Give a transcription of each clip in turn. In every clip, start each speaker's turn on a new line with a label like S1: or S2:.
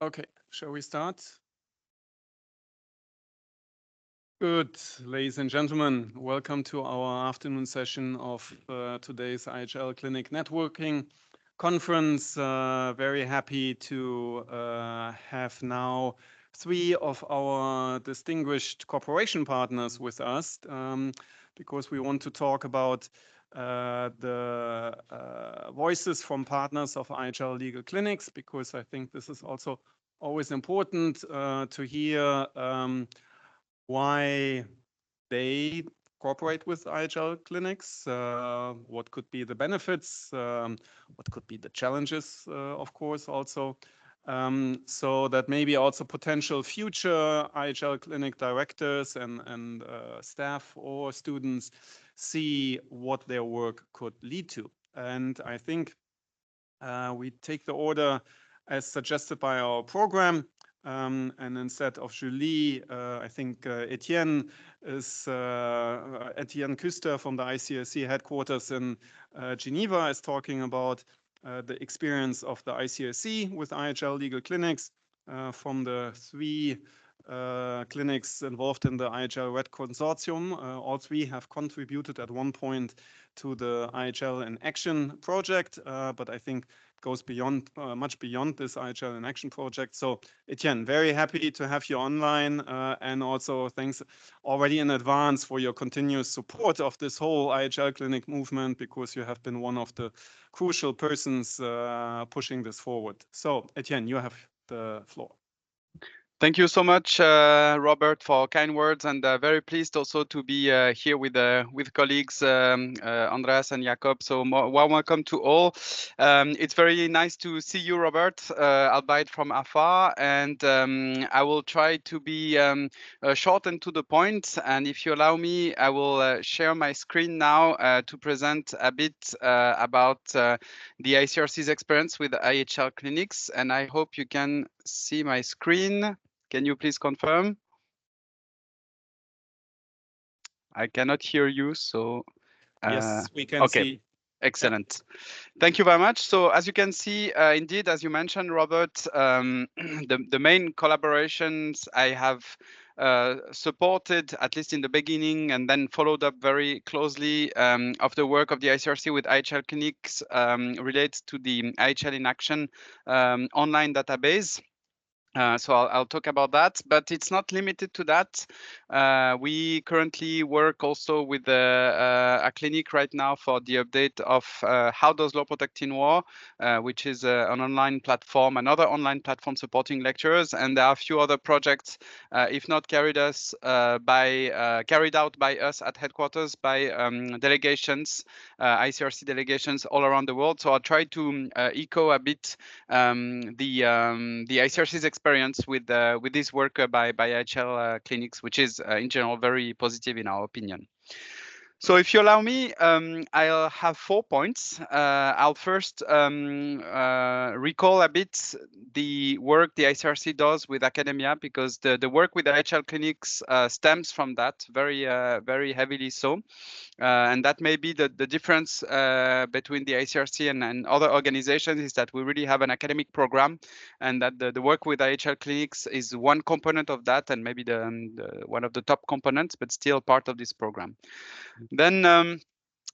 S1: Okay, shall we start? Good, ladies and gentlemen, welcome to our afternoon session of today's IHL Clinic Networking Conference. Very happy to have now 3 of our distinguished cooperation partners with us because we want to talk about the voices from partners of IHL Legal Clinics, because I think this is also always important to hear why they cooperate with IHL clinics, what could be the benefits, what could be the challenges, of course, also. So that maybe also potential future IHL clinic directors and staff or students see what their work could lead to. And I think we take the order as suggested by our program. And instead of Julie, I think Etienne Küster from the ICRC headquarters in Geneva is talking about the experience of the ICRC with IHL Legal Clinics from the 3 clinics involved in the IHL RED Consortium. All 3 have contributed at one point to the IHL in Action project, but I think it goes beyond, much beyond this IHL in Action project. So Etienne, very happy to have you online, and also thanks already in advance for your continuous support of this whole IHL clinic movement, because you have been one of the crucial persons pushing this forward. So Etienne, you have the floor.
S2: Thank you so much, Robert, for kind words, and very pleased also to be here with colleagues Andreas and Jakob. So warm welcome to all. It's very nice to see you, Robert, albeit from afar, and I will try to be short and to the point. And if you allow me, I will share my screen now to present a bit about the ICRC's experience with IHL clinics, and I hope you can see my screen. Can you please confirm? I cannot hear you, so...
S1: yes, we can see.
S2: Excellent. Thank you very much. So as you can see, indeed, as you mentioned, Robert, the main collaborations I have supported, at least in the beginning, and then followed up very closely of the work of the ICRC with IHL clinics relates to the IHL in Action online database. So I'll talk about that, but it's not limited to that. We currently work also with a clinic right now for the update of How Does Law Protect in War, which is an online platform, another online platform supporting lecturers. And there are a few other projects, if not carried out by us at headquarters, by delegations, ICRC delegations all around the world. So I'll try to echo a bit the ICRC's experience with this work by IHL clinics, which is in general very positive in our opinion. So if you allow me, I'll have 4 points. I'll first recall a bit the work the ICRC does with academia, because the work with the IHL clinics stems from that very heavily so. And that may be the difference between the ICRC and other organizations, is that we really have an academic program, and that the work with IHL clinics is one component of that, and maybe the one of the top components, but still part of this program. Then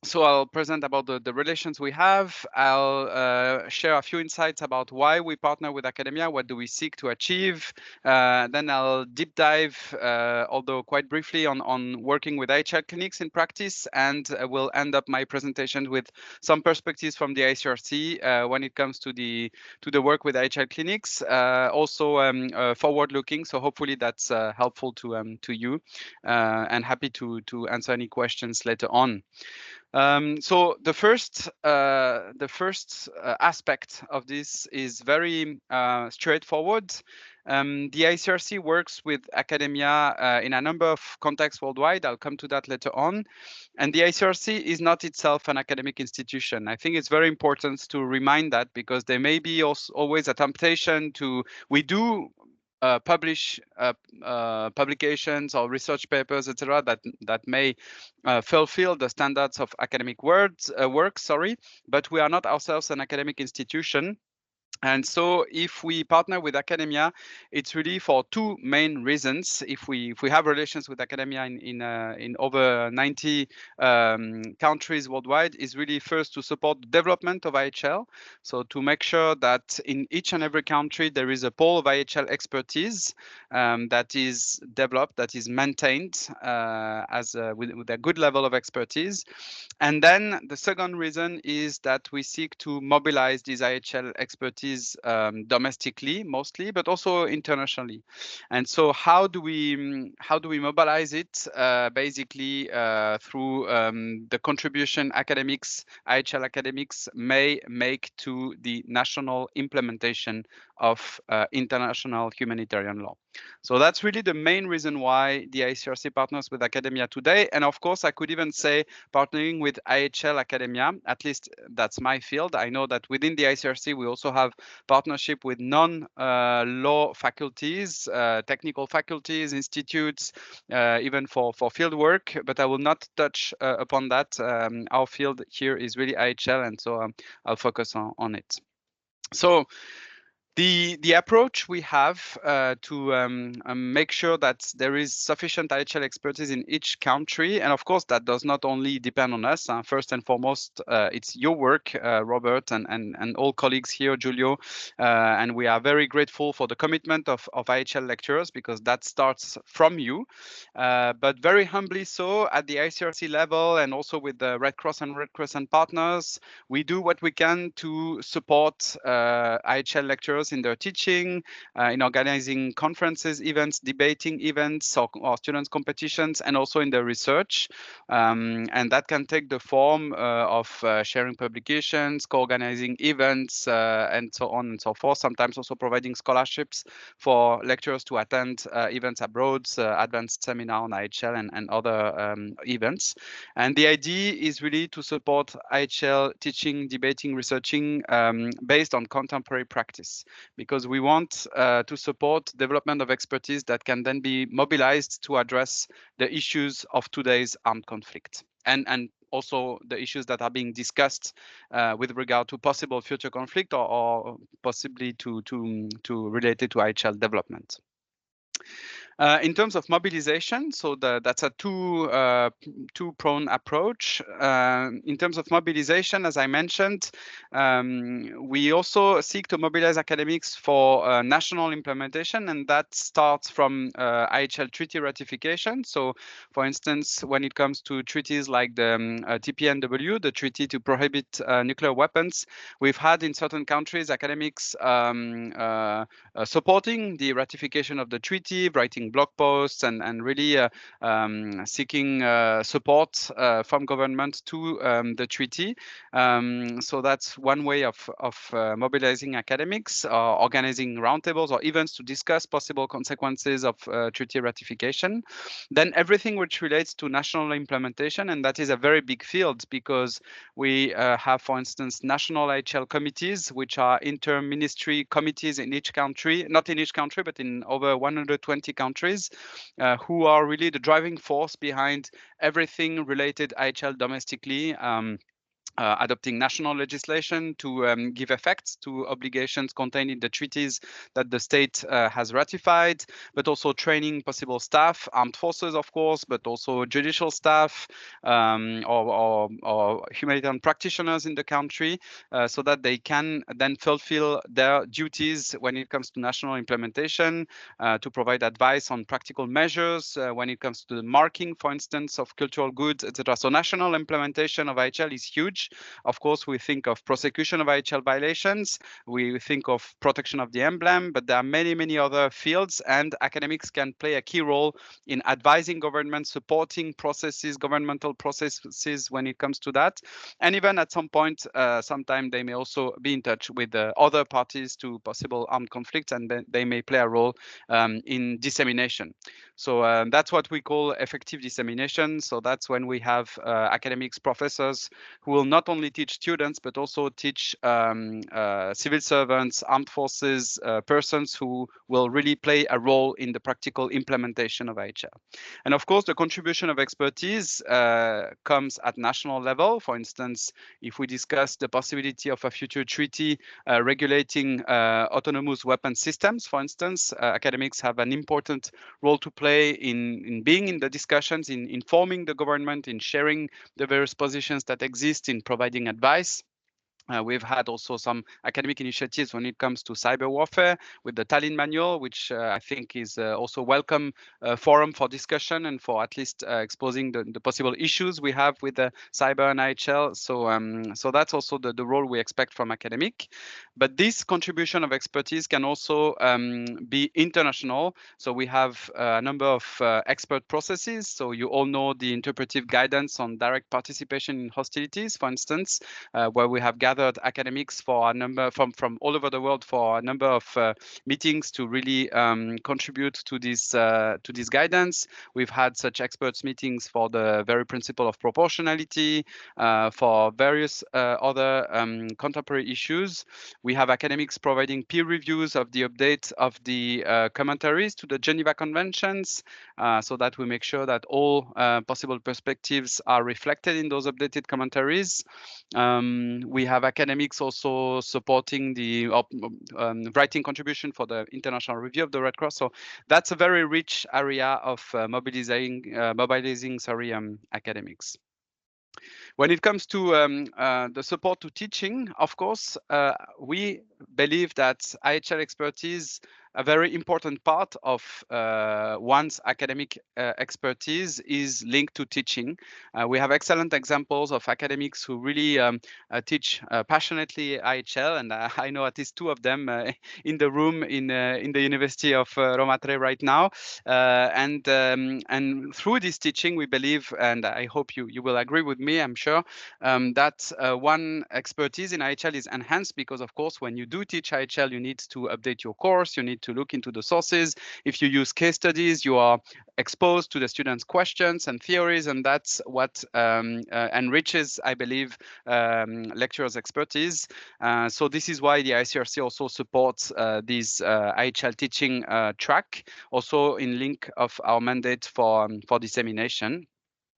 S2: so I'll present about the relations we have. I'll share a few insights about why we partner with academia, what do we seek to achieve. Then I'll deep dive, although quite briefly, on working with IHL clinics in practice, and we'll end up my presentation with some perspectives from the ICRC when it comes to the work with IHL clinics. Also forward-looking, so hopefully that's helpful to you, and happy to answer any questions later on. So the first aspect of this is very straightforward. The ICRC works with academia in a number of contexts worldwide. I'll come to that later on. And the ICRC is not itself an academic institution. I think it's very important to remind that, because there may be always a temptation to, we do publish publications or research papers, etc., that may fulfill the standards of academic work, but we are not ourselves an academic institution. And so if we partner with academia, it's really for two main reasons. If we have relations with academia in over 90 countries worldwide, is really first to support the development of IHL. So to make sure that in each and every country there is a pool of IHL expertise that is developed, that is maintained with a good level of expertise. And then the second reason is that we seek to mobilize this IHL expertise domestically mostly, but also internationally. And so how do we mobilize it? Basically through the contribution IHL academics may make to the national implementation of international humanitarian law. So that's really the main reason why the ICRC partners with academia today. And of course, I could even say partnering with IHL academia, at least that's my field. I know that within the ICRC, we also have partnership with non-law faculties, technical faculties, institutes, even for field work, but I will not touch upon that. Our field here is really IHL, and so I'll focus on it. So the approach we have to make sure that there is sufficient IHL expertise in each country, and of course that does not only depend on us. First and foremost, it's your work, Robert, and all colleagues here, Giulio, and we are very grateful for the commitment of IHL lecturers, because that starts from you. But very humbly so, at the ICRC level and also with the Red Cross and Red Crescent partners, we do what we can to support IHL lecturers in their teaching, in organizing conferences, events, debating events, or students' competitions, and also in their research. And that can take the form of sharing publications, co-organizing events, and so on and so forth. Sometimes also providing scholarships for lecturers to attend events abroad, advanced seminar on IHL and other events. And the idea is really to support IHL teaching, debating, researching based on contemporary practice, because we want to support development of expertise that can then be mobilized to address the issues of today's armed conflict, and also the issues that are being discussed with regard to possible future conflict, or possibly to related to IHL development. In terms of mobilization, so that's a two-pronged approach. In terms of mobilization, as I mentioned, we also seek to mobilize academics for national implementation, and that starts from IHL treaty ratification. So, for instance, when it comes to treaties like the TPNW, the Treaty to Prohibit Nuclear Weapons, we've had in certain countries academics supporting the ratification of the treaty, writing blog posts, and really seeking support from government to the treaty. So that's one way of mobilizing academics, organizing roundtables or events to discuss possible consequences of treaty ratification. Then everything which relates to national implementation, and that is a very big field, because we have, for instance, national IHL committees, which are inter-ministry committees in each country, not in each country, but in over 120 countries, who are really the driving force behind everything related IHL domestically. Adopting national legislation to give effect to obligations contained in the treaties that the state has ratified, but also training possible staff, armed forces, of course, but also judicial staff or humanitarian practitioners in the country, so that they can then fulfill their duties when it comes to national implementation, to provide advice on practical measures when it comes to the marking, for instance, of cultural goods, etc. So national implementation of IHL is huge. Of course, we think of prosecution of IHL violations, we think of protection of the emblem, but there are many, many other fields, and academics can play a key role in advising government, supporting processes, governmental processes when it comes to that. And even at some point, sometime they may also be in touch with other parties to possible armed conflicts, and then they may play a role in dissemination. So that's what we call effective dissemination. So that's when we have academics, professors who will not only teach students, but also teach civil servants, armed forces, persons who will really play a role in the practical implementation of IHL. And of course, the contribution of expertise comes at national level. For instance, if we discuss the possibility of a future treaty regulating autonomous weapon systems, for instance, academics have an important role to play in being in the discussions, in informing the government, in sharing the various positions that exist, in providing advice. We've had also some academic initiatives when it comes to cyber warfare with the Tallinn Manual, which I think is also a welcome forum for discussion and for at least exposing the possible issues we have with the cyber and IHL. So that's also the role we expect from academic. But this contribution of expertise can also be international. So we have a number of expert processes. So you all know the interpretive guidance on direct participation in hostilities, for instance, where we have gathered academics for a number from all over the world for a number of meetings to really contribute to this guidance. We've had such experts meetings for the very principle of proportionality, for various other contemporary issues. We have academics providing peer reviews of the update of the commentaries to the Geneva Conventions, so that we make sure that all possible perspectives are reflected in those updated commentaries. We have academics also supporting the writing contribution for the International Review of the Red Cross. So that's a very rich area of mobilizing academics. When it comes to the support to teaching, of course, we believe that IHL expertise, a very important part of one's academic expertise, is linked to teaching. We have excellent examples of academics who really teach passionately IHL, and I know at least two of them in the room in the University of Roma Tre right now. And through this teaching, we believe, and I hope you will agree with me, I'm sure, that one expertise in IHL is enhanced because, of course, when you do teach IHL, you need to update your course, you need to look into the sources. If you use case studies, you are exposed to the students' questions and theories, and that's what enriches, I believe, lecturers' expertise. So this is why the ICRC also supports this IHL teaching track, also in link of our mandate for dissemination.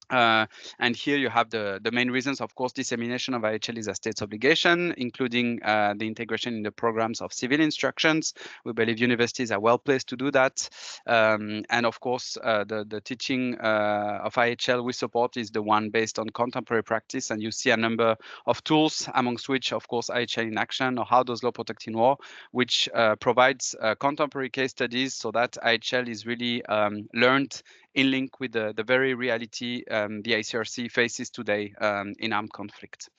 S2: And here you have the main reasons. Of course, dissemination of IHL is a state's obligation, including the integration in the programs of civil instructions. We believe universities are well placed to do that. And of course, the teaching of IHL we support is the one based on contemporary practice. And you see a number of tools, amongst which, of course, IHL in Action or How Does Law Protect in War, which provides contemporary case studies so that IHL is really learned in link with the very reality the ICRC faces today in armed conflict.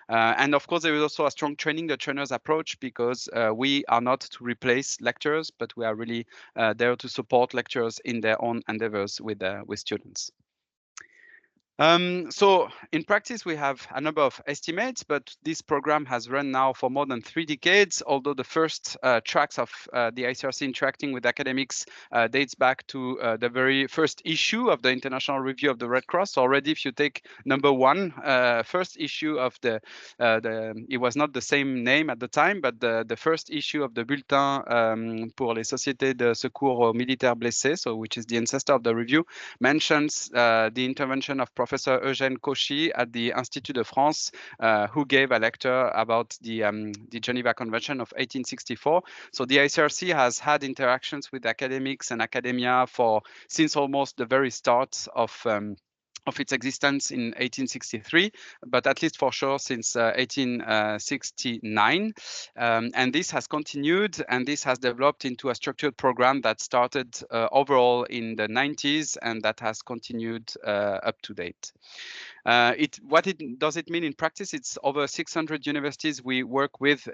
S2: And of course, there is also a strong training the trainers approach, because we are not to replace lecturers, but we are really there to support lecturers in their own endeavors with students. So in practice, we have a number of estimates, but this program has run now for more than 3 decades, although the first tracks of the ICRC interacting with academics dates back to the very first issue of the International Review of the Red Cross. Already, if you take number 1, first issue of it was not the same name at the time, but the first issue of the Bulletin pour les Sociétés de Secours aux Militaires Blessés, so which is the ancestor of the review, mentions the intervention of Professor Eugène Cauchy at the Institut de France, who gave a lecture about the Geneva Convention of 1864. So the ICRC has had interactions with academics and academia since almost the very start of its existence in 1863, but at least for sure since 1869. And this has continued, and this has developed into a structured program that started overall in the 90s and that has continued up to date. What does it mean in practice? It's over 600 universities we work with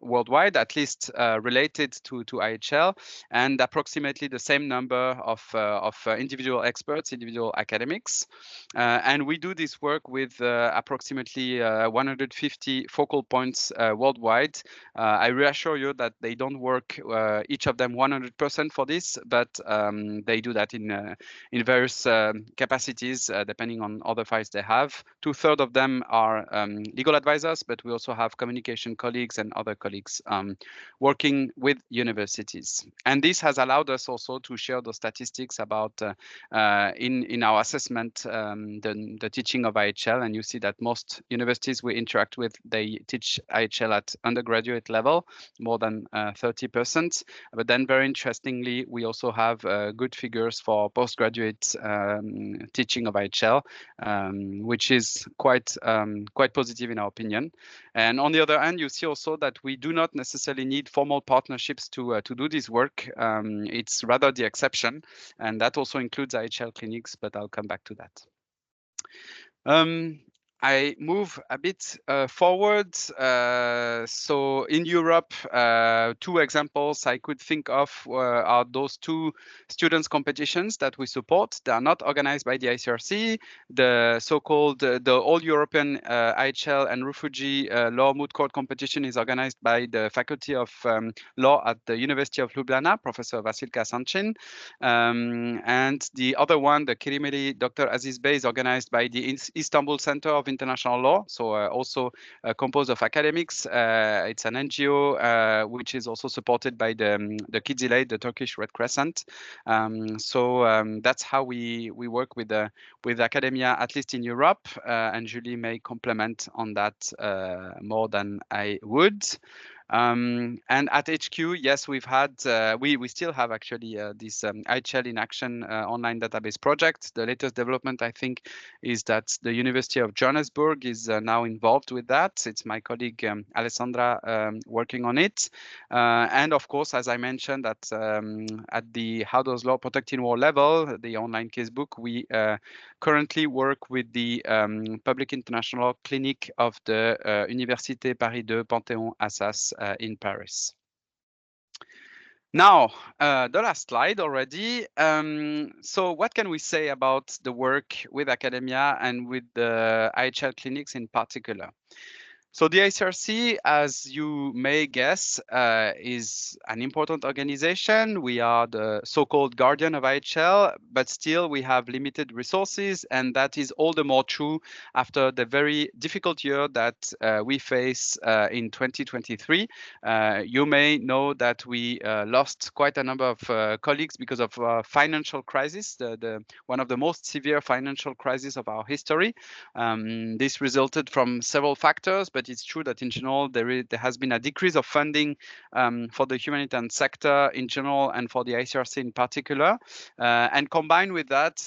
S2: worldwide, at least related to IHL, and approximately the same number of individual experts, individual academics. And we do this work with approximately 150 focal points worldwide. I reassure you that they don't work, each of them 100% for this, but they do that in various capacities, depending on other files they they have. 2/3 of them are legal advisors, but we also have communication colleagues and other colleagues working with universities. And this has allowed us also to share the statistics about in our assessment the teaching of IHL. And you see that most universities we interact with, they teach IHL at undergraduate level, more than 30%. But then very interestingly, we also have good figures for postgraduate teaching of IHL, which is quite positive in our opinion. And on the other hand, you see also that we do not necessarily need formal partnerships to do this work. It's rather the exception, and that also includes IHL clinics, but I'll come back to that. I move a bit forward. So in Europe, 2 examples I could think of are those 2 students' competitions that we support. They are not organized by the ICRC. The so-called the All-European IHL and Refugee Law Moot Court competition is organized by the Faculty of Law at the University of Ljubljana, Professor Vasilka Sanchin. And the other one, the Kirimeli Dr. Aziz Bey, is organized by the Istanbul Center of International Law, so also composed of academics. It's an NGO which is also supported by the Kizilay, the Turkish Red Crescent. That's how we work with academia, at least in Europe. And Julie may complement on that more than I would. And at HQ, yes, we've had, we still have actually this IHL in Action online database project. The latest development, I think, is that the University of Johannesburg is now involved with that. It's my colleague Alessandra working on it. And of course, as I mentioned, at the How Does Law Protect in War level, the online casebook, we currently work with the Public International Law Clinic of the Université Paris 2 Panthéon-Assas in Paris. Now, the last slide already. So what can we say about the work with academia and with the IHL clinics in particular? So the ICRC, as you may guess, is an important organization. We are the so-called guardian of IHL, but still we have limited resources, and that is all the more true after the very difficult year that we face in 2023. You may know that we lost quite a number of colleagues because of financial crisis, one of the most severe financial crises of our history. This resulted from several factors, but it's true that in general there has been a decrease of funding for the humanitarian sector in general and for the ICRC in particular. And combined with that,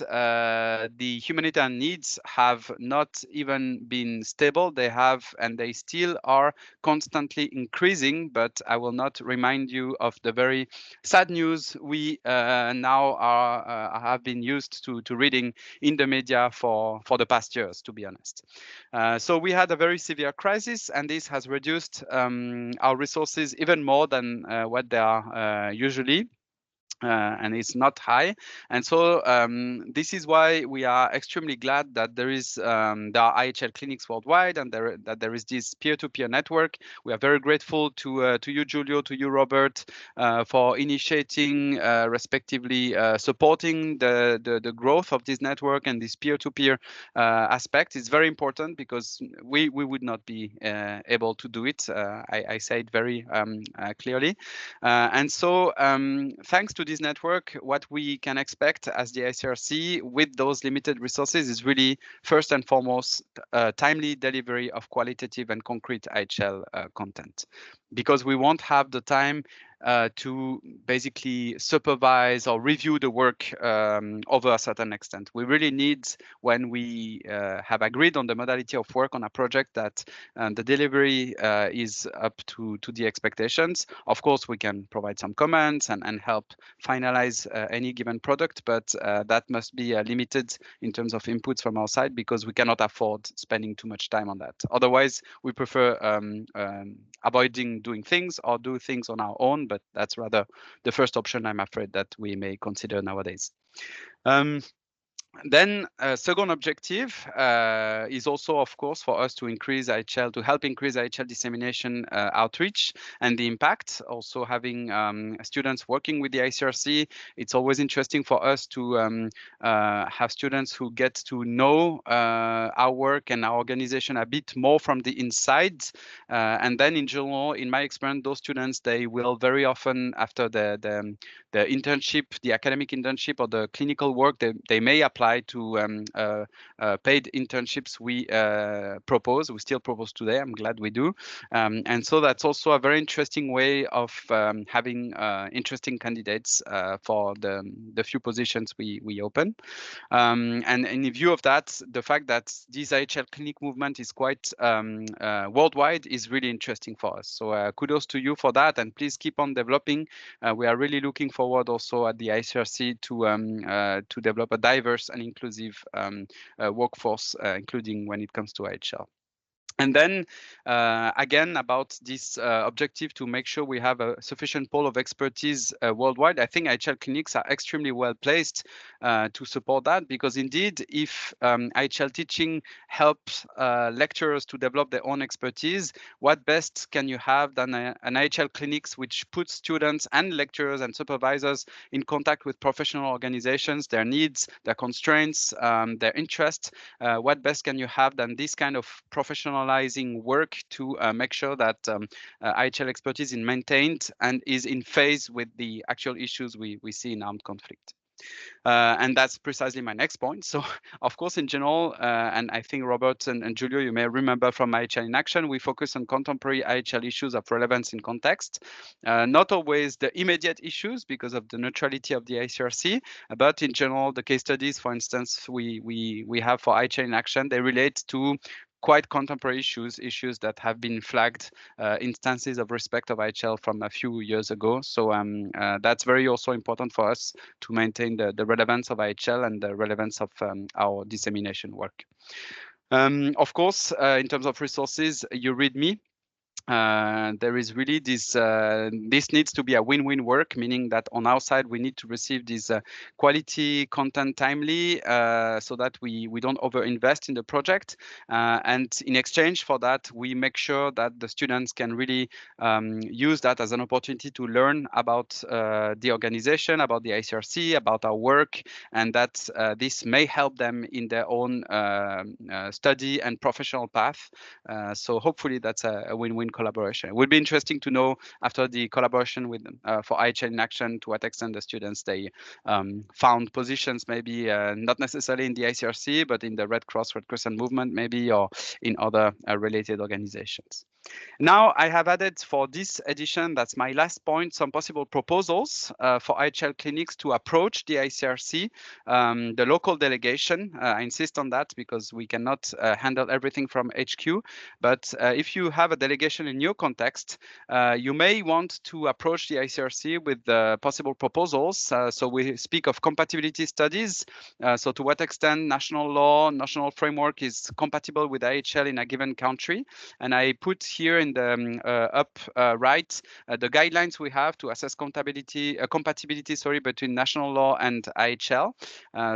S2: the humanitarian needs have not even been stable. They have, and they still are constantly increasing, but I will not remind you of the very sad news we now have been used to reading in the media for the past years, to be honest. So we had a very severe crisis, and this has reduced our resources even more than what they are usually. And it's not high. And so this is why we are extremely glad that there are IHL clinics worldwide and that there is this peer-to-peer network. We are very grateful to you, Giulio, to you, Robert, for initiating, respectively, supporting the growth of this network and this peer-to-peer aspect. It's very important because we would not be able to do it. I say it very clearly. And so thanks to this network, what we can expect as the ICRC with those limited resources is really first and foremost timely delivery of qualitative and concrete IHL content, because we won't have the time to basically supervise or review the work over a certain extent. We really need, when we have agreed on the modality of work on a project, that the delivery is up to the expectations. Of course, we can provide some comments and help finalize any given product, but that must be limited in terms of inputs from our side, because we cannot afford spending too much time on that. Otherwise, we prefer avoiding doing things or do things on our own, but that's rather the first option, I'm afraid, that we may consider nowadays. Then second objective is also, of course, for us to increase IHL, to help increase IHL dissemination outreach and the impact. Also having students working with the ICRC, it's always interesting for us to have students who get to know our work and our organization a bit more from the inside. And then in general, in my experience, those students, they will very often, after the internship, the academic internship or the clinical work, they may apply to paid internships we propose. We still propose today. I'm glad we do. And so that's also a very interesting way of having interesting candidates for the few positions we open. And in view of that, the fact that this IHL clinic movement is quite worldwide is really interesting for us. So kudos to you for that, and please keep on developing. We are really looking forward also at the ICRC to develop a diverse and inclusive workforce, including when it comes to IHL. And then again, about this objective to make sure we have a sufficient pool of expertise worldwide, I think IHL clinics are extremely well placed to support that, because indeed, if IHL teaching helps lecturers to develop their own expertise, what best can you have than an IHL clinics which puts students and lecturers and supervisors in contact with professional organizations, their needs, their constraints, their interests. What best can you have than this kind of professionalizing work to make sure that IHL expertise is maintained and is in phase with the actual issues we see in armed conflict. And that's precisely my next point. So, of course, in general, and I think Robert and Giulio, you may remember from IHL in Action, we focus on contemporary IHL issues of relevance in context, not always the immediate issues because of the neutrality of the ICRC, but in general, the case studies, for instance, we have for IHL in Action, they relate to quite contemporary issues that have been flagged, instances of respect of IHL from a few years ago. So that's very also important for us to maintain the relevance of IHL and the relevance of our dissemination work. Of course, in terms of resources, you read me. There is really this needs to be a win-win work, meaning that on our side we need to receive this quality content timely, so that we don't overinvest in the project, and in exchange for that we make sure that the students can really use that as an opportunity to learn about the organization, about the ICRC, about our work, and that this may help them in their own study and professional path. So hopefully that's a win-win collaboration. It would be interesting to know after the collaboration with for IHL in Action to what extent the students they found positions, maybe not necessarily in the ICRC, but in the Red Cross, Red Crescent movement, maybe, or in other related organizations. Now I have added for this edition, that's my last point, some possible proposals for IHL clinics to approach the ICRC, the local delegation. I insist on that because we cannot handle everything from HQ. But if you have a delegation in your context, you may want to approach the ICRC with possible proposals. So we speak of compatibility studies. So to what extent national law, national framework is compatible with IHL in a given country. And I put here in the up right the guidelines we have to assess compatibility between national law and IHL.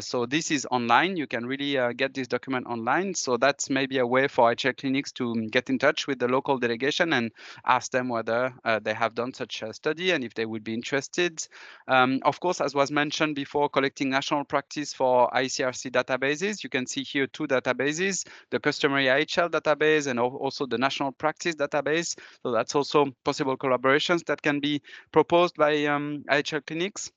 S2: So this is online. You can really get this document online. So that's maybe a way for IHL clinics to get in touch with the local delegation and ask them whether they have done such a study and if they would be interested. Of course, as was mentioned before, collecting national practice for ICRC databases. You can see here two databases, the customary IHL database and also the national practice database. So that's also possible collaborations that can be proposed by IHL clinics.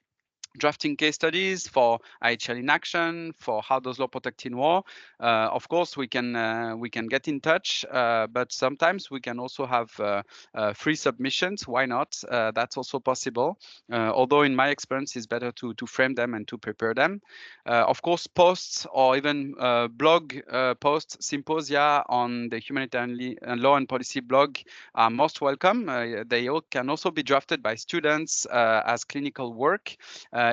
S2: Drafting case studies for IHL in Action, for how does law protect in war. Of course, we can get in touch, but sometimes we can also have free submissions. Why not? That's also possible. Although in my experience, it's better to frame them and to prepare them. Of course, posts or even blog posts, symposia on the Humanitarian Law and Policy blog are most welcome. They all can also be drafted by students as clinical work.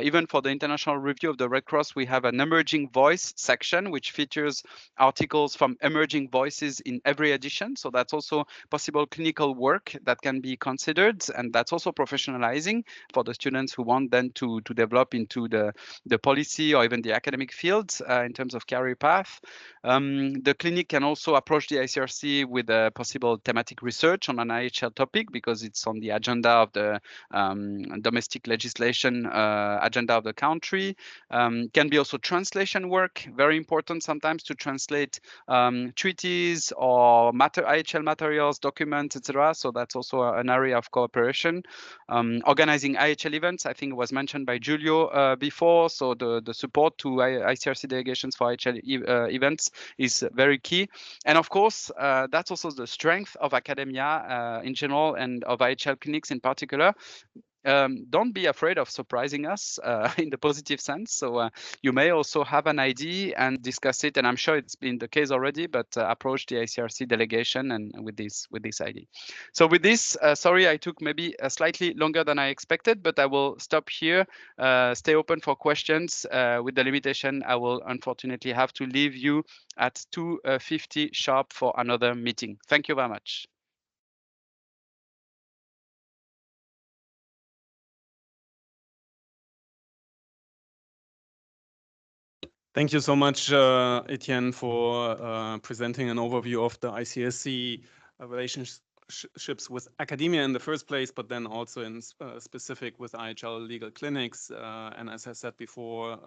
S2: even for the International Review of the Red Cross, we have an emerging voice section, which features articles from emerging voices in every edition. So that's also possible clinical work that can be considered, and that's also professionalizing for the students who want then to develop into the policy or even the academic fields in terms of career path. The clinic can also approach the ICRC with a possible thematic research on an IHL topic because it's on the agenda of the domestic legislation agenda of the country. Can be also translation work, very important sometimes to translate treaties or IHL materials, documents, etc. So that's also an area of cooperation. Organizing IHL events, I think it was mentioned by Giulio before. So the support to ICRC delegations for IHL events is very key. And of course, that's also the strength of academia in general and of IHL clinics in particular. Don't be afraid of surprising us in the positive sense. So you may also have an idea and discuss it. And I'm sure it's been the case already, but approach the ICRC delegation and with this idea. So with this, sorry, I took maybe a slightly longer than I expected, but I will stop here. Stay open for questions. With the limitation, I will unfortunately have to leave you at 2:50 sharp for another meeting. Thank you very much.
S1: Thank you so much, Etienne, for presenting an overview of the ICRC relationships with academia in the first place, but then also in specific with IHL Legal Clinics. And as I said before,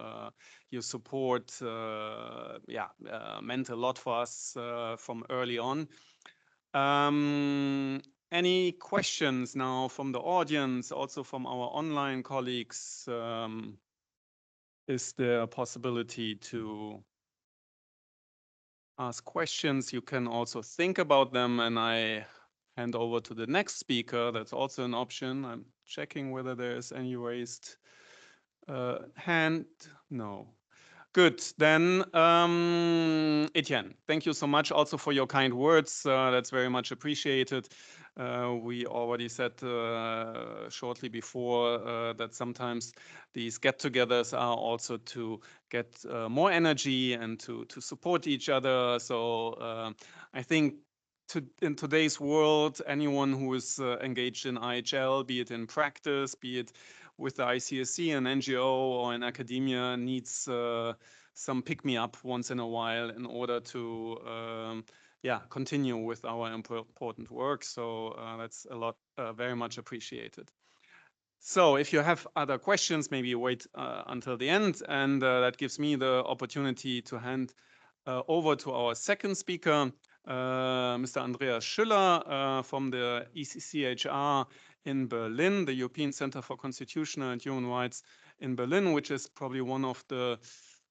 S1: your support meant a lot for us from early on. Any questions now from the audience, also from our online colleagues? Is there a possibility to ask questions? You can also think about them, and I hand over to the next speaker. That's also an option. I'm checking whether there's any raised hand. No. Good. Then, Etienne, thank you so much also for your kind words. That's very much appreciated. We already said shortly before that sometimes these get-togethers are also to get more energy and to support each other. So I think in today's world, anyone who is engaged in IHL, be it in practice, be it with the ICRC, an NGO, or in academia, needs some pick-me-up once in a while in order to continue with our important work. So that's a lot, very much appreciated. So if you have other questions, maybe wait until the end, and that gives me the opportunity to hand over to our second speaker, Mr. Andreas Schüller from the EACEA in Berlin, the European Center for Constitutional and Human Rights in Berlin, which is probably one of the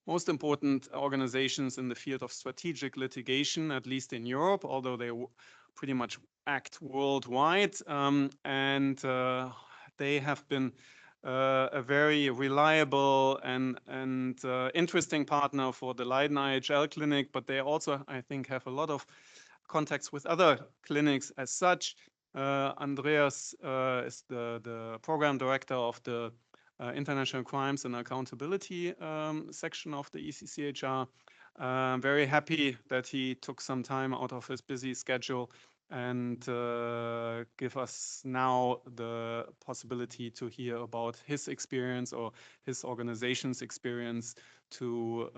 S1: most important organizations in the field of strategic litigation, at least in Europe, although they pretty much act worldwide. And they have been a very reliable and interesting partner for the Leiden IHL clinic, but they also, I think, have a lot of contacts with other clinics as such. Andreas is the program director of the International Crimes and Accountability section of the EACEA. I'm very happy that he took some time out of his busy schedule and give us now the possibility to hear about his experience or his organization's experience to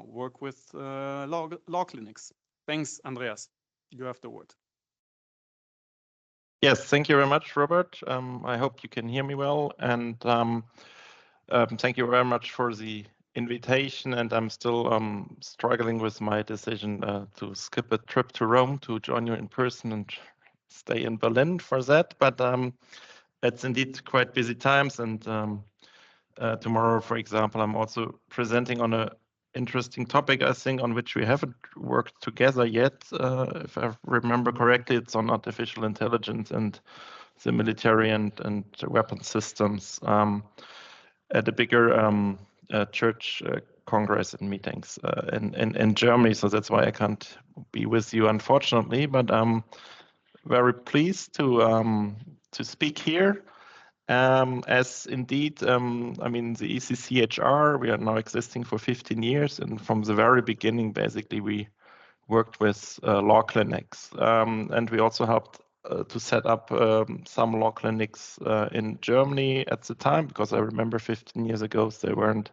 S1: work with law clinics. Thanks, Andreas. You have the word.
S3: Yes, thank you very much, Robert. I hope you can hear me well, and thank you very much for the invitation. And I'm still struggling with my decision to skip a trip to Rome to join you in person and stay in Berlin for that. But it's indeed quite busy times, and tomorrow, for example, I'm also presenting on an interesting topic, I think, on which we haven't worked together yet. If I remember correctly, it's on artificial intelligence and the military and weapon systems at a bigger church congress and meetings in Germany. So that's why I can't be with you, unfortunately. But I'm very pleased to speak here. As indeed, I mean, the EACEA, we are now existing for 15 years, and from the very beginning, basically, we worked with law clinics, and we also helped to set up some law clinics in Germany at the time, because I remember 15 years ago there weren't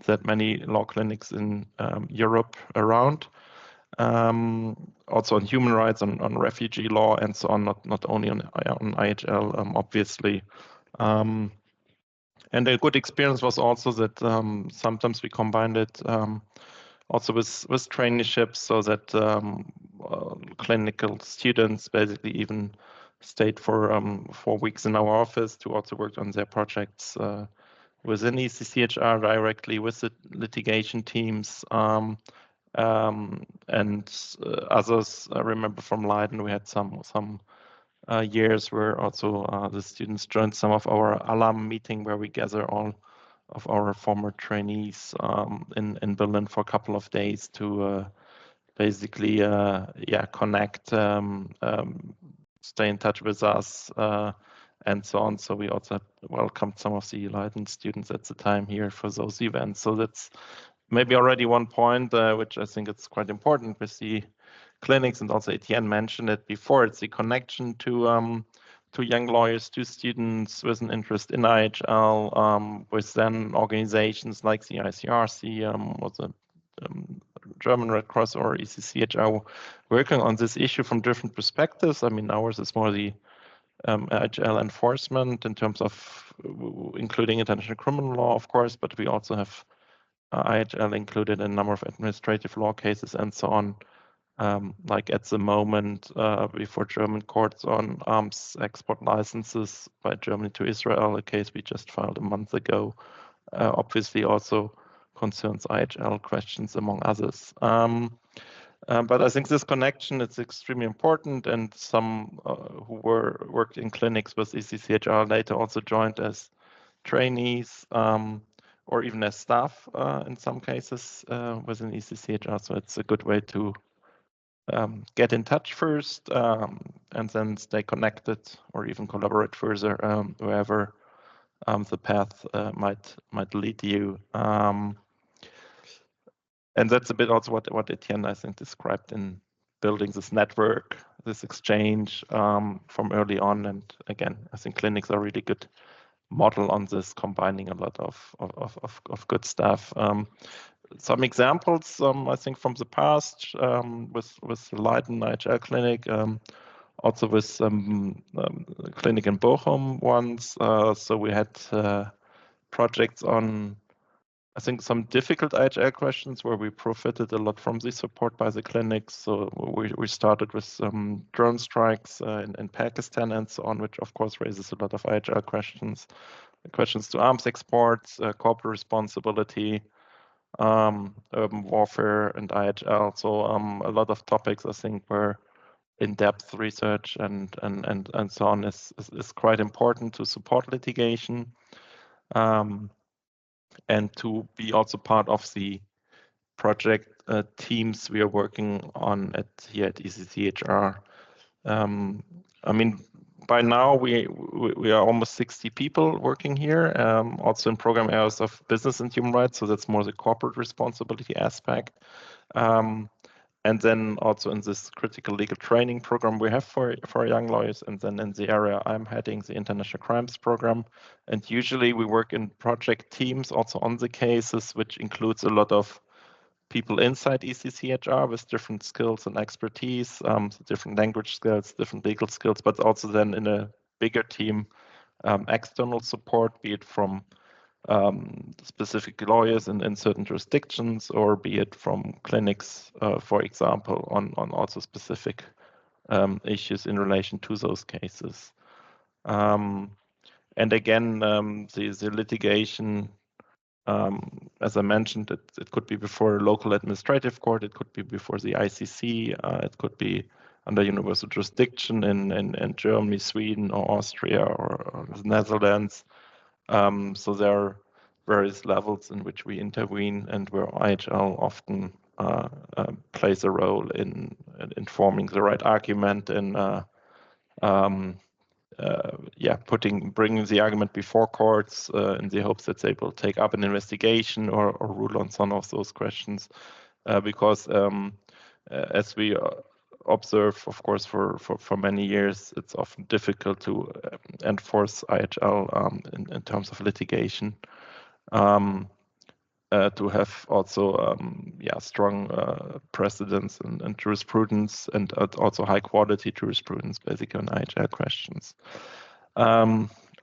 S3: that many law clinics in Europe around. Also on human rights, on refugee law, and so on, not only on IHL, obviously. And a good experience was also that sometimes we combined it also with traineeships, so that clinical students basically even stayed for 4 weeks in our office to also work on their projects within EACEA directly with the litigation teams. And others, I remember from Leiden, we had some years where also the students joined some of our alum meeting where we gather all of our former trainees in Berlin for a couple of days to basically connect, stay in touch with us, and so on. So we also welcomed some of the Leiden students at the time here for those events. So that's maybe already one point which I think it's quite important with the clinics, and also Etienne mentioned it before. It's the connection to young lawyers, to students with an interest in IHL, with then organizations like the ICRC or the German Red Cross or EACEA working on this issue from different perspectives. I mean, ours is more the IHL enforcement in terms of including international criminal law, of course, but we also have IHL included in a number of administrative law cases and so on. Like at the moment, before German courts on arms export licenses by Germany to Israel, a case we just filed a month ago, obviously also concerns IHL questions, among others. But I think this connection is extremely important, and some who worked in clinics with EACEA later also joined as trainees or even as staff in some cases within EACEA. So it's a good way to get in touch first and then stay connected or even collaborate further wherever the path might lead you. And that's a bit also what Etienne, I think, described in building this network, this exchange from early on. And again, I think clinics are a really good model on this, combining a lot of good stuff. Some examples, I think, from the past with the Leiden IHL clinic, also with a clinic in Bochum once. So we had projects on, I think, some difficult IHL questions where we profited a lot from the support by the clinics. So we started with drone strikes in Pakistan and so on, which of course raises a lot of IHL questions to arms exports, corporate responsibility, urban warfare, and IHL. So a lot of topics, I think, where in-depth research and so on is quite important to support litigation. And to be also part of the project teams we are working on here at EACEA. I mean, by now we are almost 60 people working here, also in program areas of business and human rights. So that's more the corporate responsibility aspect. And then also in this critical legal training program we have for young lawyers, and then in the area I'm heading, the international crimes program. And usually we work in project teams also on the cases, which includes a lot of people inside EACEA with different skills and expertise, so different language skills, different legal skills, but also then in a bigger team, external support, be it from specific lawyers in certain jurisdictions, or be it from clinics, for example, on also specific issues in relation to those cases. And again, the litigation, as I mentioned, it could be before a local administrative court, it could be before the ICC, it could be under universal jurisdiction in Germany, Sweden, or Austria, or the Netherlands. So there are various levels in which we intervene, and where IHL often plays a role in forming the right argument and bringing the argument before courts in the hopes that they will take up an investigation or rule on some of those questions, because as we observe, of course, for many years, it's often difficult to enforce IHL in terms of litigation. To have also strong precedents and jurisprudence, and also high quality jurisprudence basically on IHL questions.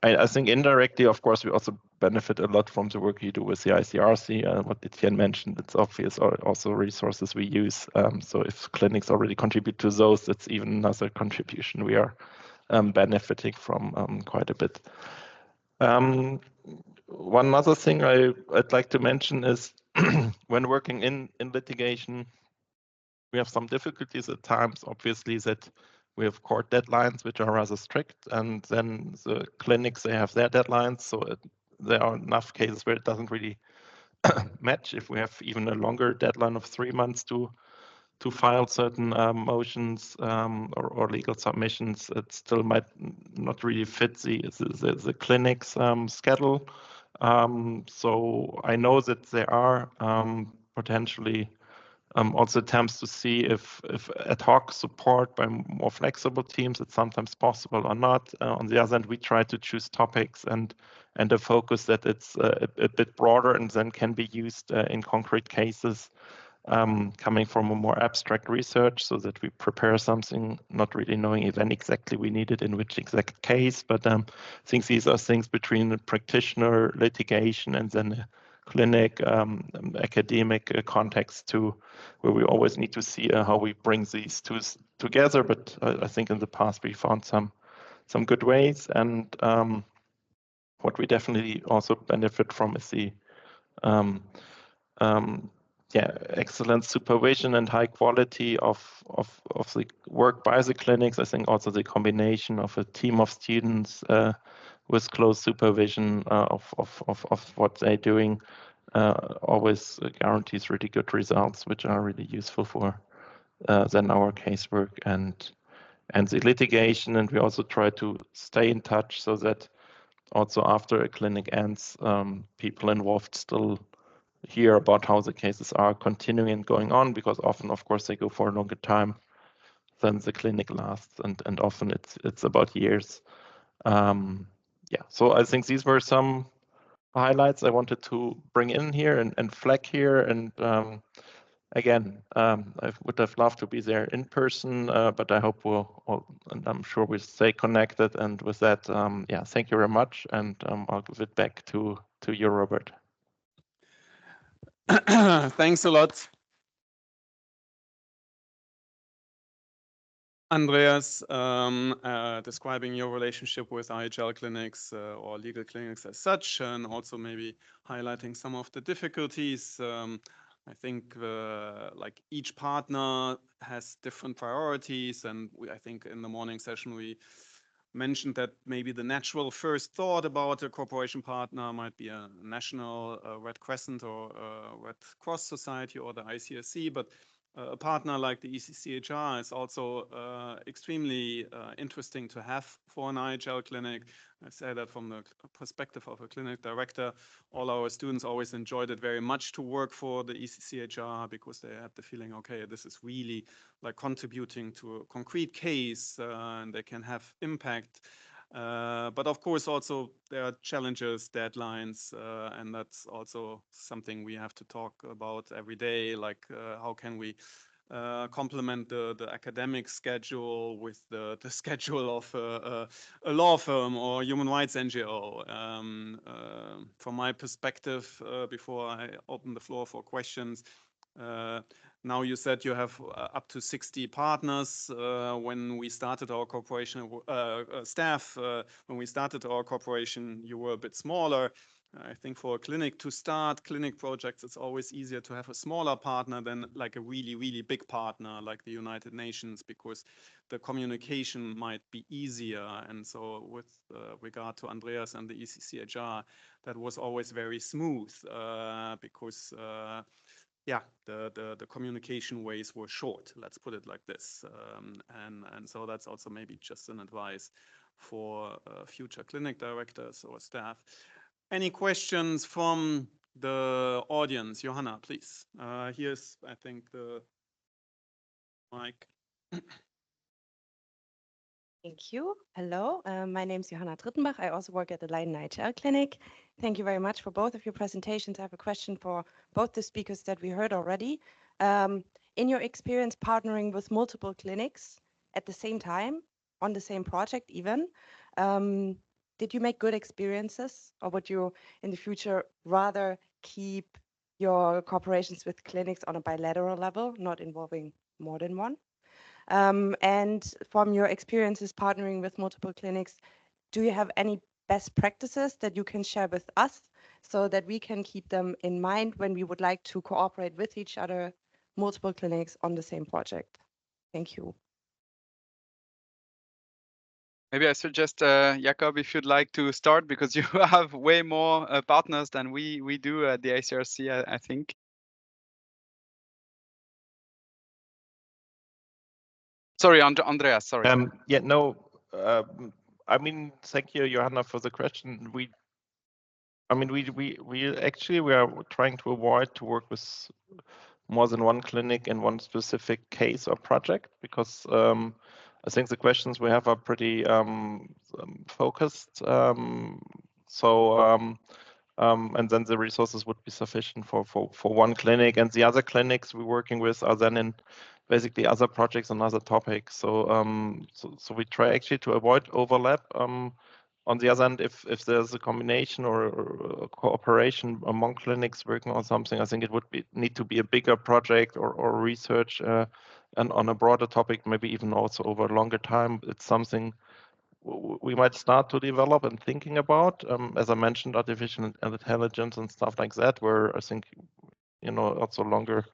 S3: I think indirectly, of course, we also benefit a lot from the work you do with the ICRC. What Etienne mentioned, it's obvious, also resources we use. So if clinics already contribute to those, that's even another contribution we are benefiting from quite a bit. One other thing I'd like to mention is when working in litigation, we have some difficulties at times, obviously, that we have court deadlines which are rather strict, and then the clinics, they have their deadlines. So there are enough cases where it doesn't really match. If we have even a longer deadline of 3 months to file certain motions or legal submissions, it still might not really fit the clinic's schedule. So I know that there are potentially also attempts to see if ad hoc support by more flexible teams, it's sometimes possible or not. On the other hand, we try to choose topics and a focus that it's a bit broader and then can be used in concrete cases, coming from a more abstract research, so that we prepare something not really knowing if when exactly we need it in which exact case. But I think these are things between the practitioner litigation and then a clinic academic context too, where we always need to see how we bring these two together. But I think in the past we found some good ways, and what we definitely also benefit from is the excellent supervision and high quality of the work by the clinics. I think also the combination of a team of students with close supervision of what they're doing always guarantees really good results, which are really useful for then our casework and the litigation. And we also try to stay in touch so that also after a clinic ends, people involved still hear about how the cases are continuing and going on, because often, of course, they go for a longer time than the clinic lasts, and often it's about years. So I think these were some highlights I wanted to bring in here and flag here. And again, I would have loved to be there in person, but I hope and I'm sure we'll stay connected. And with that, thank you very much, and I'll give it back to you, Robert.
S1: Thanks a lot, Andreas, describing your relationship with IHL clinics or legal clinics as such, and also maybe highlighting some of the difficulties. I think like each partner has different priorities, and I think in the morning session we mentioned that maybe the natural first thought about a cooperation partner might be a national Red Crescent or Red Cross Society or the ICRC, but a partner like the EACEA is also extremely interesting to have for an IHL clinic. I say that from the perspective of a clinic director. All our students always enjoyed it very much to work for the EACEA because they had the feeling, okay, this is really like contributing to a concrete case and they can have impact. But of course, also there are challenges, deadlines, and that's also something we have to talk about every day. Like how can we complement the academic schedule with the schedule of a law firm or human rights NGO. From my perspective, before I open the floor for questions, now you said you have up to 60 partners. When we started our cooperation, staff, when we started our cooperation, you were a bit smaller. I think for a clinic to start clinic projects, it's always easier to have a smaller partner than like a really, really big partner like the United Nations, because the communication might be easier. And so with regard to Andreas and the EACEA, that was always very smooth because the communication ways were short, let's put it like this. And so that's also maybe just an advice for future clinic directors or staff. Any questions from the audience? Johanna, please. Here's, I think, the mic.
S4: Thank you. Hello, my name is Johanna Trittenbach. I also work at the Leiden IHL Clinic. Thank you very much for both of your presentations. I have a question for both the speakers that we heard already. In your experience partnering with multiple clinics at the same time, on the same project even, did you make good experiences, or would you in the future rather keep your cooperations with clinics on a bilateral level, not involving more than one? And from your experiences partnering with multiple clinics, do you have any best practices that you can share with us so that we can keep them in mind when we would like to cooperate with each other, multiple clinics on the same project? Thank you.
S2: Maybe I suggest, Jakob, if you'd like to start, because you have way more partners than we do at the ICRC, I think. Sorry, Andreas, sorry.
S3: Yeah, no, I mean, thank you, Johanna, for the question. We actually are trying to avoid to work with more than one clinic in one specific case or project, because I think the questions we have are pretty focused. And then the resources would be sufficient for one clinic, and the other clinics we're working with are then in basically other projects and other topics. So we try actually to avoid overlap. On the other hand, if there's a combination or a cooperation among clinics working on something, I think it would need to be a bigger project or research and on a broader topic, maybe even also over a longer time. It's something we might start to develop and thinking about. As I mentioned, artificial intelligence and stuff like that, where I think, also longer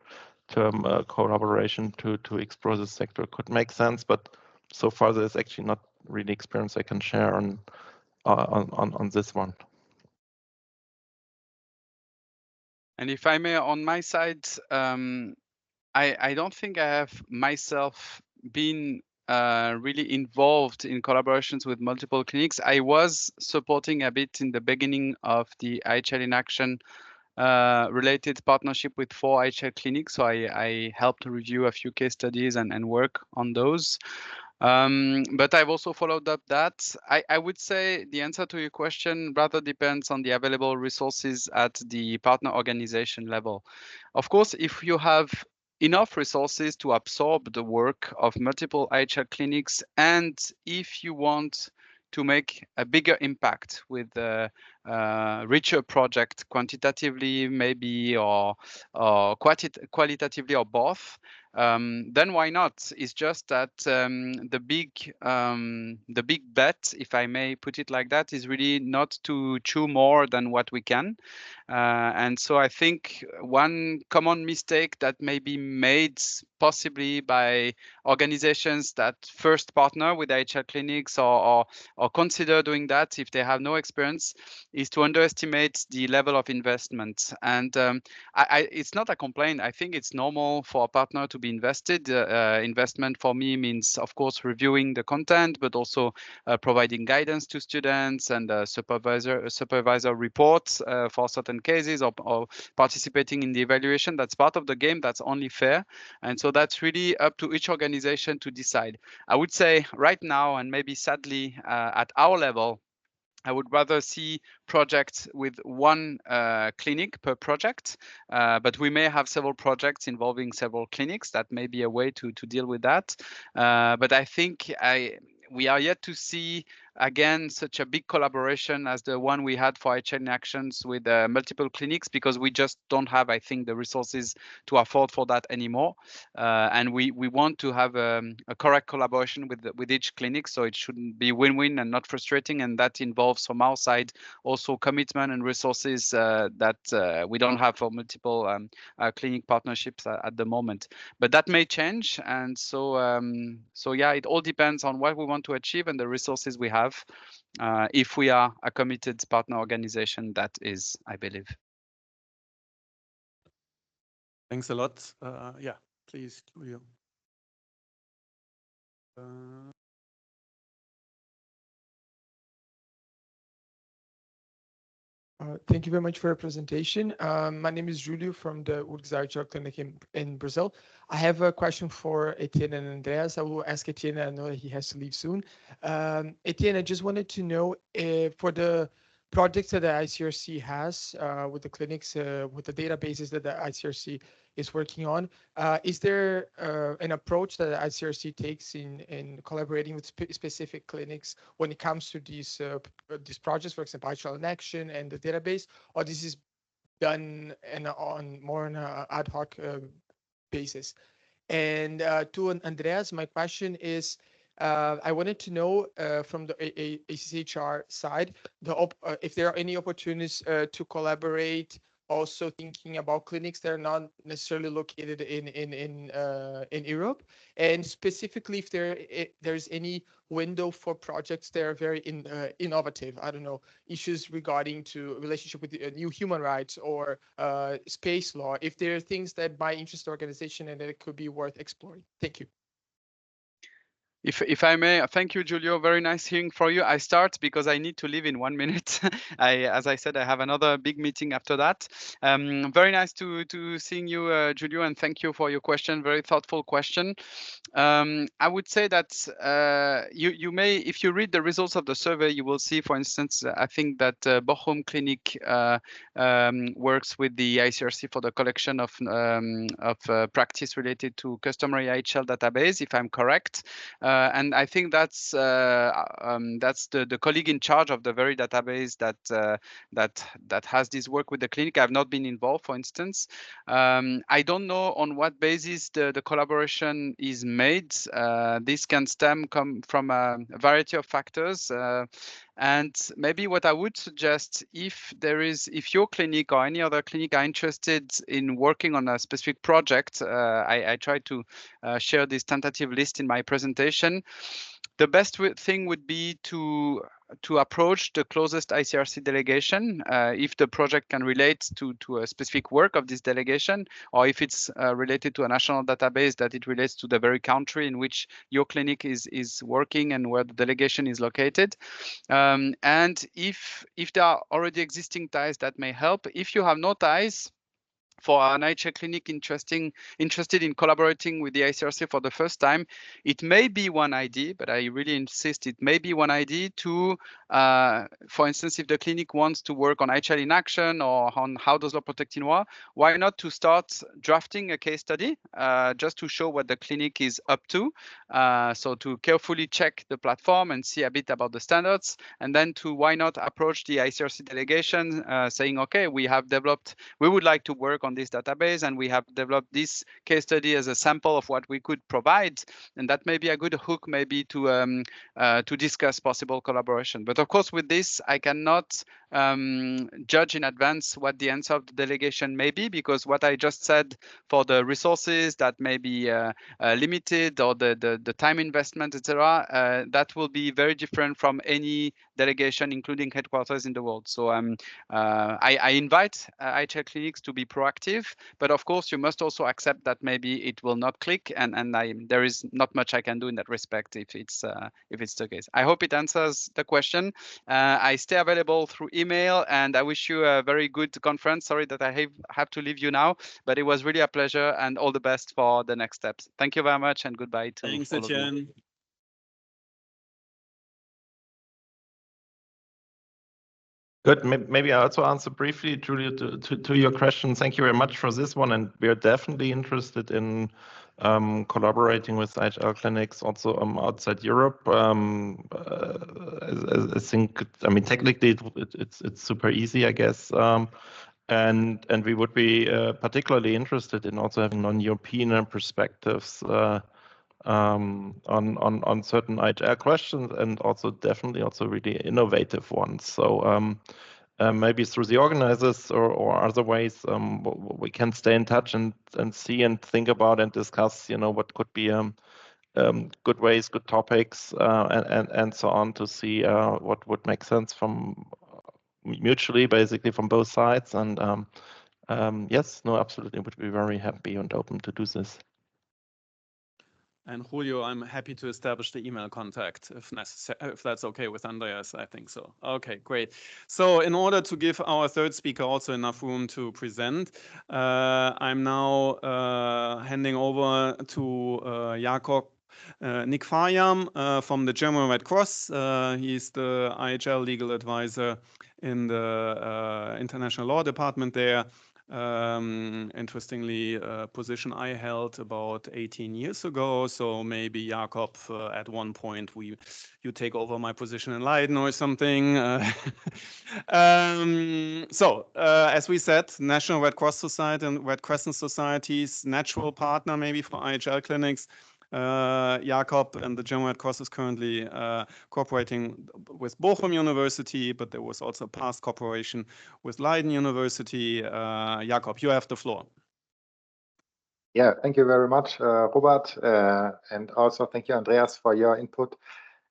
S3: term collaboration to explore the sector could make sense. But so far, there's actually not really experience I can share on this one.
S2: And if I may, on my side, I don't think I have myself been really involved in collaborations with multiple clinics. I was supporting a bit in the beginning of the IHL in Action related partnership with 4 IHL clinics. So I helped review a few case studies and work on those. But I've also followed up that. I would say the answer to your question rather depends on the available resources at the partner organization level. Of course, if you have enough resources to absorb the work of multiple IHL clinics, and if you want to make a bigger impact with a richer project, quantitatively maybe, or qualitatively, or both, then why not? It's just that the big bet, if I may put it like that, is really not to chew more than what we can. And so I think one common mistake that may be made possibly by organizations that first partner with IHL clinics or consider doing that if they have no experience is to underestimate the level of investment. And it's not a complaint. I think it's normal for a partner to be invested. Investment for me means, of course, reviewing the content, but also providing guidance to students and supervisor reports for certain cases, or participating in the evaluation. That's part of the game. That's only fair. And so that's really up to each organization to decide. I would say right now, and maybe sadly at our level, I would rather see projects with one clinic per project, but we may have several projects involving several clinics. That may be a way to deal with that. But I think we are yet to see, again, such a big collaboration as the one we had for IHL Actions with multiple clinics, because we just don't have, I think, the resources to afford for that anymore. And we want to have a correct collaboration with each clinic, so it shouldn't be win-win and not frustrating. And that involves from our side also commitment and resources that we don't have for multiple clinic partnerships at the moment. But that may change, and so yeah, it all depends on what we want to achieve and the resources we have. If we are a committed partner organization, that is, I believe.
S1: Thanks a lot. Yeah, please, Julio.
S5: Thank you very much for your presentation. My name is Julio from the IHL Clinic in Brazil. I have a question for Etienne and Andreas. I will ask Etienne. I know that he has to leave soon. Etienne, I just wanted to know if for the projects that the ICRC has with the clinics, with the databases that the ICRC is working on, is there an approach that the ICRC takes in collaborating with specific clinics when it comes to these projects, for example, IHL in Action and the database, or this is done on more on an ad hoc basis? And to Andreas, my question is, I wanted to know from the ACCHR side, if there are any opportunities to collaborate, also thinking about clinics that are not necessarily located in Europe, and specifically if there's any window for projects that are very innovative. I don't know, issues regarding to relationship with new human rights or space law, if there are things that might interest the organization and that it could be worth exploring. Thank you.
S2: If I may, thank you, Julio. Very nice hearing from you. I start because I need to leave in 1 minute. As I said, I have another big meeting after that. Very nice to seeing you, Julio, and thank you for your question. Very thoughtful question. I would say that you may, if you read the results of the survey, you will see, for instance, I think that Bochum Clinic works with the ICRC for the collection of practice related to customary IHL database, if I'm correct. And I think that's the colleague in charge of the very database that has this work with the clinic. I've not been involved, for instance. I don't know on what basis the collaboration is made. This can come from a variety of factors. And maybe what I would suggest, if your clinic or any other clinic are interested in working on a specific project, I try to share this tentative list in my presentation. The best thing would be to approach the closest ICRC delegation if the project can relate to a specific work of this delegation, or if it's related to a national database that it relates to the very country in which your clinic is working and where the delegation is located. And if there are already existing ties, that may help. If you have no ties, for an IHL clinic interested in collaborating with the ICRC for the first time, it may be one idea, but I really insist it may be one idea to, for instance, if the clinic wants to work on IHL in action or on how does law protect in war, why not to start drafting a case study just to show what the clinic is up to. So to carefully check the platform and see a bit about the standards, and then to why not approach the ICRC delegation saying, okay, we would like to work on this database, and we have developed this case study as a sample of what we could provide, and that may be a good hook maybe to discuss possible collaboration. But of course, with this, I cannot judge in advance what the answer of the delegation may be, because what I just said for the resources that may be limited, or the time investment, etc., that will be very different from any delegation, including headquarters in the world. So I invite IHL clinics to be proactive, but of course you must also accept that maybe it will not click, and there is not much I can do in that respect if it's the case. I hope it answers the question. I stay available through email, and I wish you a very good conference. Sorry that I have to leave you now, but it was really a pleasure, and all the best for the next steps. Thank you very much, and goodbye to
S1: Thanks,
S2: all of you.
S1: Etienne.
S3: Good. Maybe I also answer briefly, Julia, to your question. Thank you very much for this one, and we are definitely interested in collaborating with IHL clinics also outside Europe. I think, I mean, technically it's super easy, I guess, and we would be particularly interested in also having non-European perspectives on certain IHL questions, and also definitely also really innovative ones. So maybe through the organizers or other ways, we can stay in touch and see and think about and discuss, you know, what could be good ways, good topics, and so on, to see what would make sense from mutually, basically from both sides. And yes, no, absolutely, would be very happy and open to do this.
S1: And Julio, I'm happy to establish the email contact if necessary, if that's okay with Andreas. I think so. Okay, great. So in order to give our third speaker also enough room to present, I'm now handing over to Jakob Nikfayam from the German Red Cross. He's the IHL legal advisor in the International Law Department there. Interestingly, a position I held about 18 years ago. So maybe Jakob, at one point you take over my position in Leiden or something. As we said, National Red Cross Society and Red Crescent Society's natural partner maybe for IHL clinics. Jakob and the German Red Cross is currently cooperating with Bochum University, but there was also past cooperation with Leiden University. Jakob, you have the floor.
S6: Yeah, thank you very much, Robert, and also thank you, Andreas, for your input.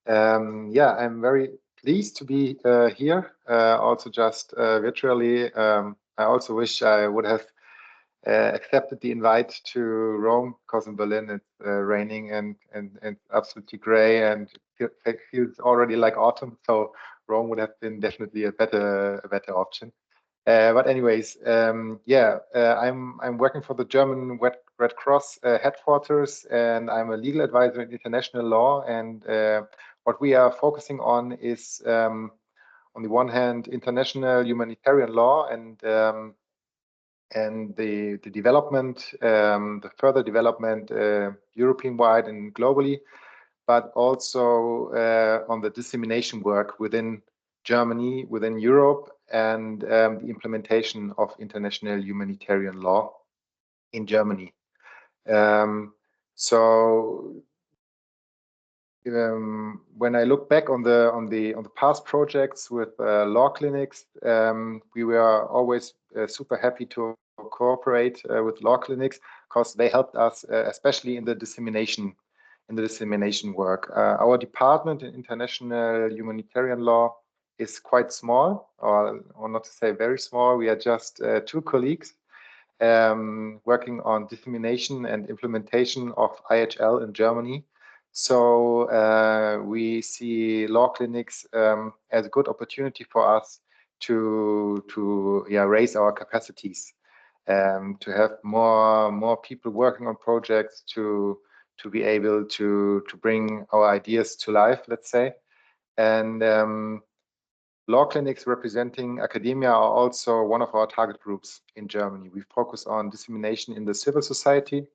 S6: Yeah, I'm very pleased to be here, also just virtually. I also wish I would have accepted the invite to Rome, because in Berlin it's raining and absolutely gray, and it feels already like autumn. So Rome would have been definitely a better option. But anyways, yeah, I'm working for the German Red Cross headquarters, and I'm a legal advisor in international law. And what we are focusing on is, on the one hand, international humanitarian law and the development, the further development European-wide and globally, but also on the dissemination work within Germany, within Europe, and the implementation of international humanitarian law in Germany. When I look back on the past projects with law clinics, we were always super happy to cooperate with law clinics, because they helped us, especially in the dissemination work. Our department in international humanitarian law is quite small, or not to say very small. We are just 2 colleagues working on dissemination and implementation of IHL in Germany. So we see law clinics as a good opportunity for us to raise our capacities, to have more people working on projects, to be able to bring our ideas to life, let's say. And law clinics representing academia are also one of our target groups in Germany. We focus on dissemination in the civil society,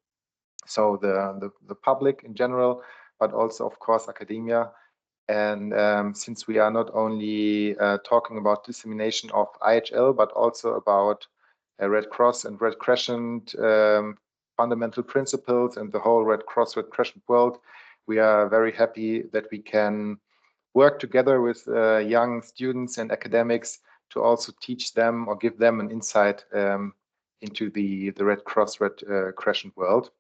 S6: so the public in general, but also, of course, academia. And since we are not only talking about dissemination of IHL, but also about Red Cross and Red Crescent fundamental principles and the whole Red Cross, Red Crescent world, we are very happy that we can work together with young students and academics to also teach them or give them an insight into the Red Cross, Red Crescent world.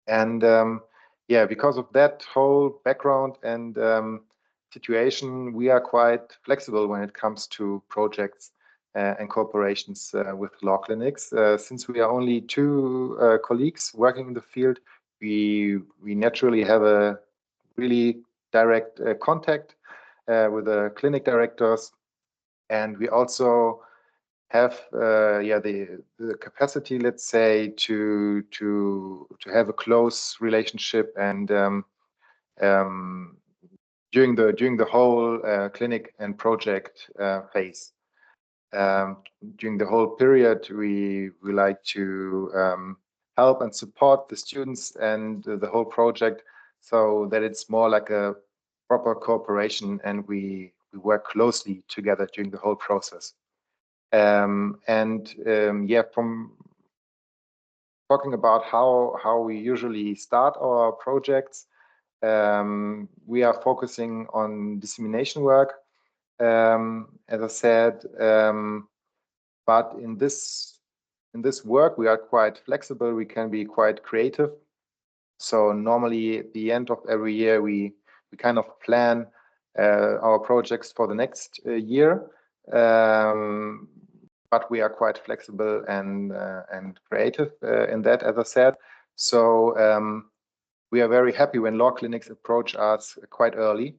S6: And yeah, because of that whole background and situation, we are quite flexible when it comes to projects and cooperations with law clinics. Since we are only 2 colleagues working in the field, we naturally have a really direct contact with the clinic directors, and we also have the capacity, let's say, to have a close relationship, and during the whole clinic and project phase. During the whole period, we like to help and support the students and the whole project, so that it's more like a proper cooperation, and we work closely together during the whole process. Yeah, from talking about how we usually start our projects, we are focusing on dissemination work, as I said, but in this work we are quite flexible. We can be quite creative. So normally at the end of every year we kind of plan our projects for the next year, but we are quite flexible and creative in that, as I said. So we are very happy when law clinics approach us quite early.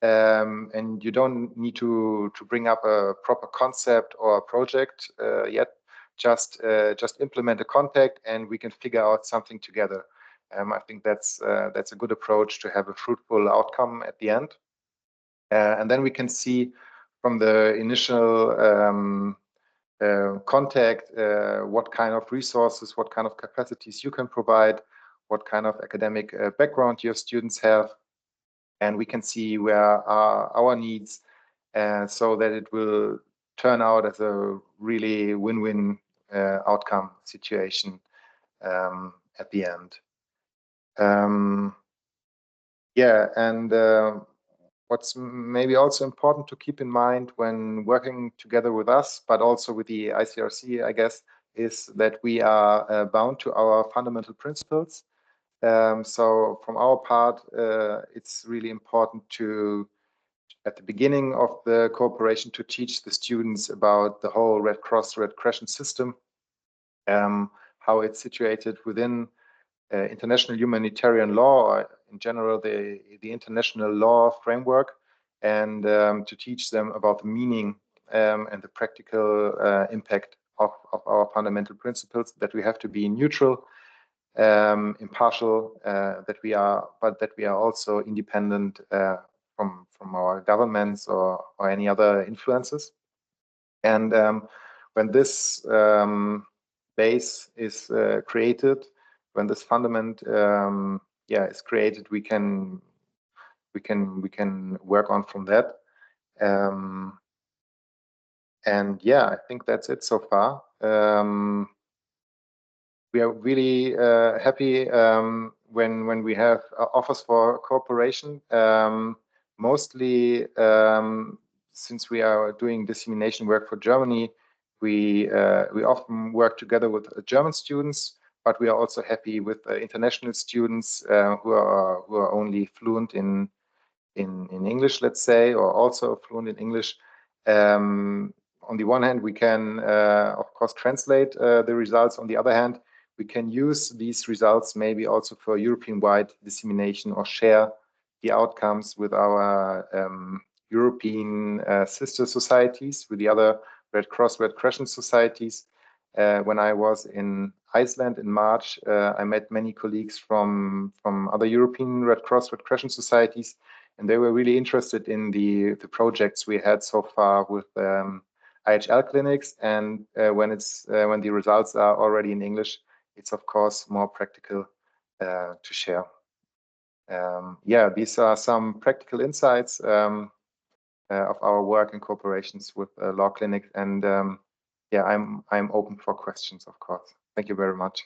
S6: And you don't need to bring up a proper concept or a project yet. Just implement a contact, and we can figure out something together. I think that's a good approach to have a fruitful outcome at the end. And then we can see from the initial contact what kind of resources, what kind of capacities you can provide, what kind of academic background your students have, and we can see where are our needs, so that it will turn out as a really win-win outcome situation at the end. Yeah, and what's maybe also important to keep in mind when working together with us, but also with the ICRC, I guess, is that we are bound to our fundamental principles. So from our part, it's really important to, at the beginning of the cooperation, to teach the students about the whole Red Cross, Red Crescent system, how it's situated within international humanitarian law, or in general, the international law framework, and to teach them about the meaning and the practical impact of our fundamental principles, that we have to be neutral, impartial, that we are also independent from our governments or any other influences. And when this base is created, when this fundament is created, we can work on from that. And yeah, I think that's it so far. We are really happy when we have offers for cooperation. Mostly since we are doing dissemination work for Germany, we often work together with German students, but we are also happy with international students who are only fluent in English, let's say, or also fluent in English. On the one hand, we can of course translate the results. On the other hand, we can use these results maybe also for European-wide dissemination, or share the outcomes with our European sister societies, with the other Red Cross, Red Crescent societies. When I was in Iceland in March, I met many colleagues from other European Red Cross, Red Crescent societies, and they were really interested in the projects we had so far with IHL clinics. And when the results are already in English, it's of course more practical to share. Yeah, these are some practical insights of our work and cooperations with law clinics, and yeah, I'm open for questions, of course. Thank you very much.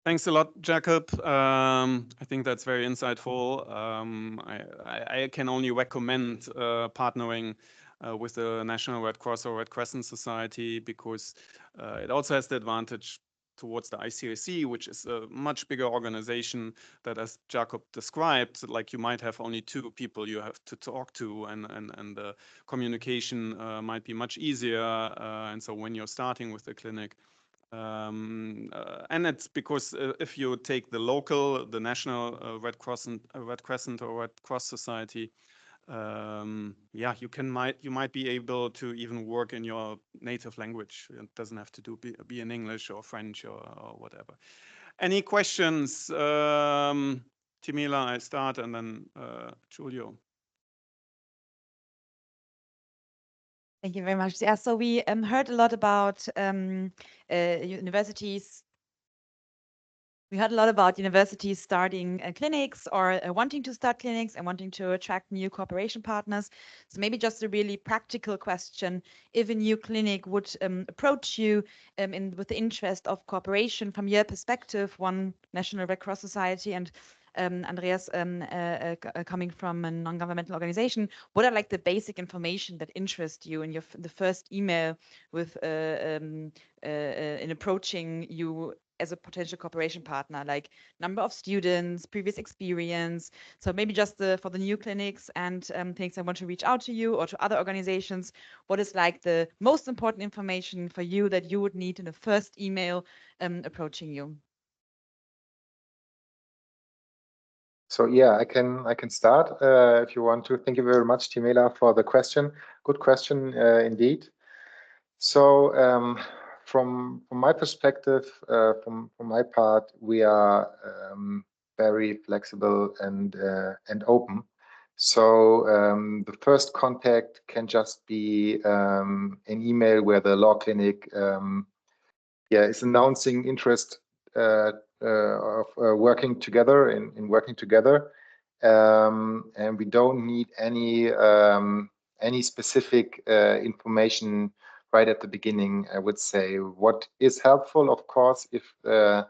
S1: Thanks a lot, Jakob. I think that's very insightful. I can only recommend partnering with the National Red Cross or Red Crescent Society, because it also has the advantage towards the ICRC, which is a much bigger organization that, as Jakob described, like you might have only 2 people you have to talk to, and the communication might be much easier. And so when you're starting with the clinic, and it's because if you take the national Red Crescent or Red Cross Society, yeah, you might be able to even work in your native language. It doesn't have to be in English or French or whatever. Any questions? Timila, I start, and then Giulio.
S7: Thank you very much. Yeah, so we heard a lot about universities. We heard a lot about universities starting clinics, or wanting to start clinics and wanting to attract new cooperation partners. So maybe just a really practical question: if a new clinic would approach you with the interest of cooperation, from your perspective, one National Red Cross Society and Andreas coming from a non-governmental organization, what are like the basic information that interest you in the first email with in approaching you as a potential cooperation partner, like number of students, previous experience. So maybe just for the new clinics and things I want to reach out to you or to other organizations, what is like the most important information for you that you would need in the first email approaching you?
S6: So yeah, I can start if you want to. Thank you very much, Timela, for the question. Good question indeed. So from my perspective, from my part, we are very flexible and open. So the first contact can just be an email where the law clinic is announcing interest of working together in working together, and we don't need any specific information right at the beginning. I would say what is helpful, of course, if the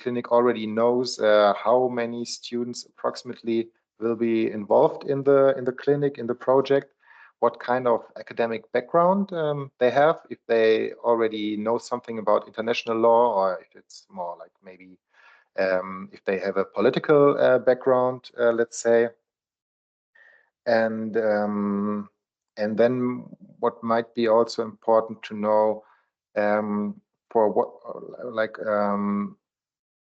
S6: clinic already knows how many students approximately will be involved in the clinic, in the project, what kind of academic background they have, if they already know something about international law, or if it's more like maybe if they have a political background, let's say. And then what might be also important to know for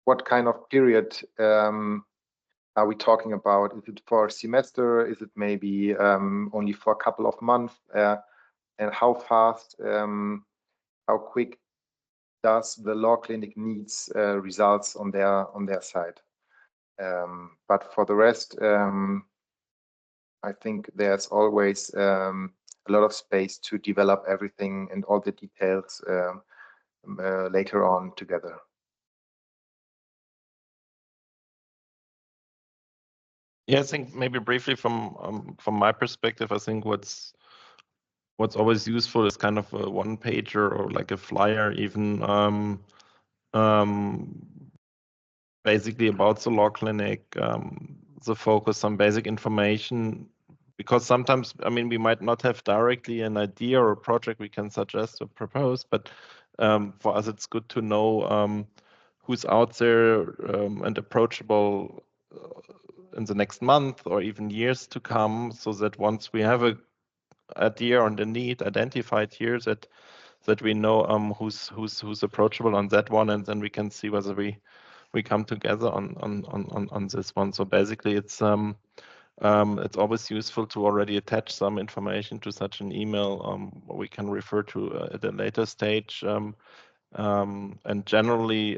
S6: what kind of period are we talking about? Is it for a semester? Is it maybe only for a couple of months? And how fast, how quick does the law clinic needs results on their side? But for the rest, I think there's always a lot of space to develop everything and all the details later on together.
S3: Yeah, I think maybe briefly from my perspective, I think what's always useful is kind of a one pager or like a flyer, even basically about the law clinic, the focus on basic information, because sometimes, I mean, we might not have directly an idea or a project we can suggest or propose, but for us, it's good to know who's out there and approachable in the next month or even years to come, so that once we have a idea on the need identified here, that we know who's approachable on that one, and then we can see whether we come together on this one. So basically, it's always useful to already attach some information to such an email we can refer to at a later stage. And generally,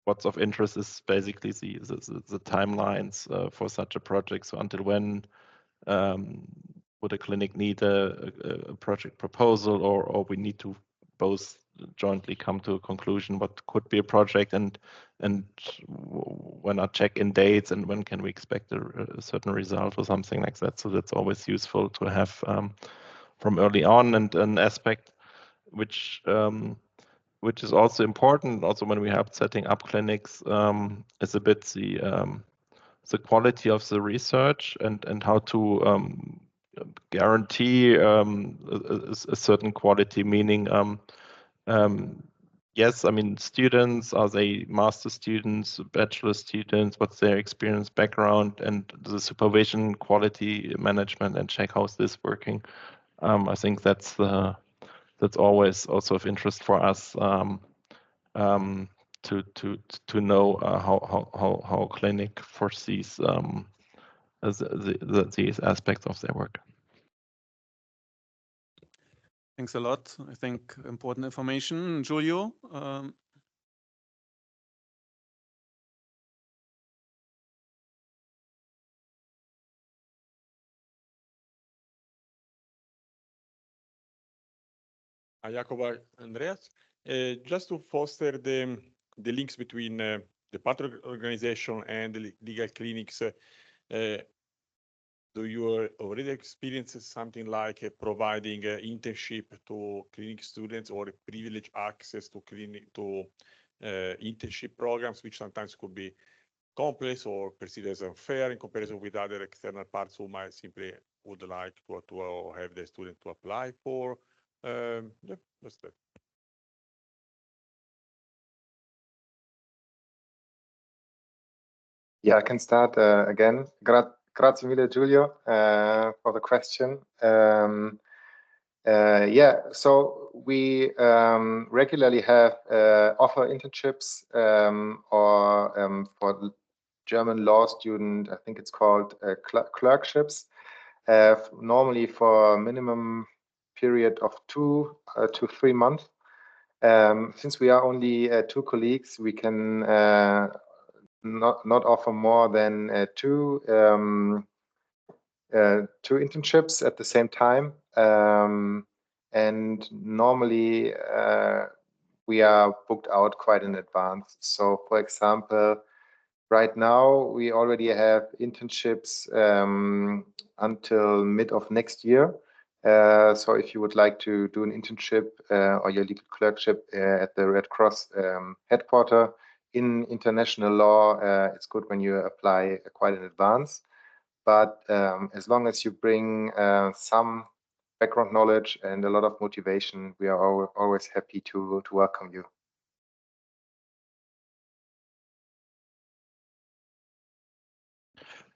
S3: what's of interest is basically the timelines for such a project. So until when would a clinic need a project proposal, or we need to both jointly come to a conclusion what could be a project, and when are check-in dates, and when can we expect a certain result or something like that. So that's always useful to have from early on. And an aspect which is also important, also when we have setting up clinics, is a bit the quality of the research and how to guarantee a certain quality, meaning yes, I mean, students, are they master students, bachelor students, what's their experience, background, and the supervision, quality management, and check how's this working. I think that's always also of interest for us to know how clinic foresees these aspects of their work.
S1: Thanks a lot. I think important information. Giulio?
S8: Jacob, Andreas, just to foster the links between the partner organization and the legal clinics, do you already experience something like providing internship to clinic students, or privileged access to internship programs, which sometimes could be complex or perceived as unfair in comparison with other external parts who might simply would like to have the student to apply for? Yeah, that's that.
S6: Yeah, I can start again. Grazie mille, Giulio, for the question. Yeah, so we regularly have offer internships or for German law student, I think it's called clerkships, normally for a minimum period of 2 to 3 months. Since we are only 2 colleagues, we can not offer more than 2 internships at the same time. And normally we are booked out quite in advance. So for example, right now we already have internships until mid of next year. So if you would like to do an internship or your legal clerkship at the Red Cross headquarter in international law, it's good when you apply quite in advance. But as long as you bring some background knowledge and a lot of motivation, we are always happy to welcome you.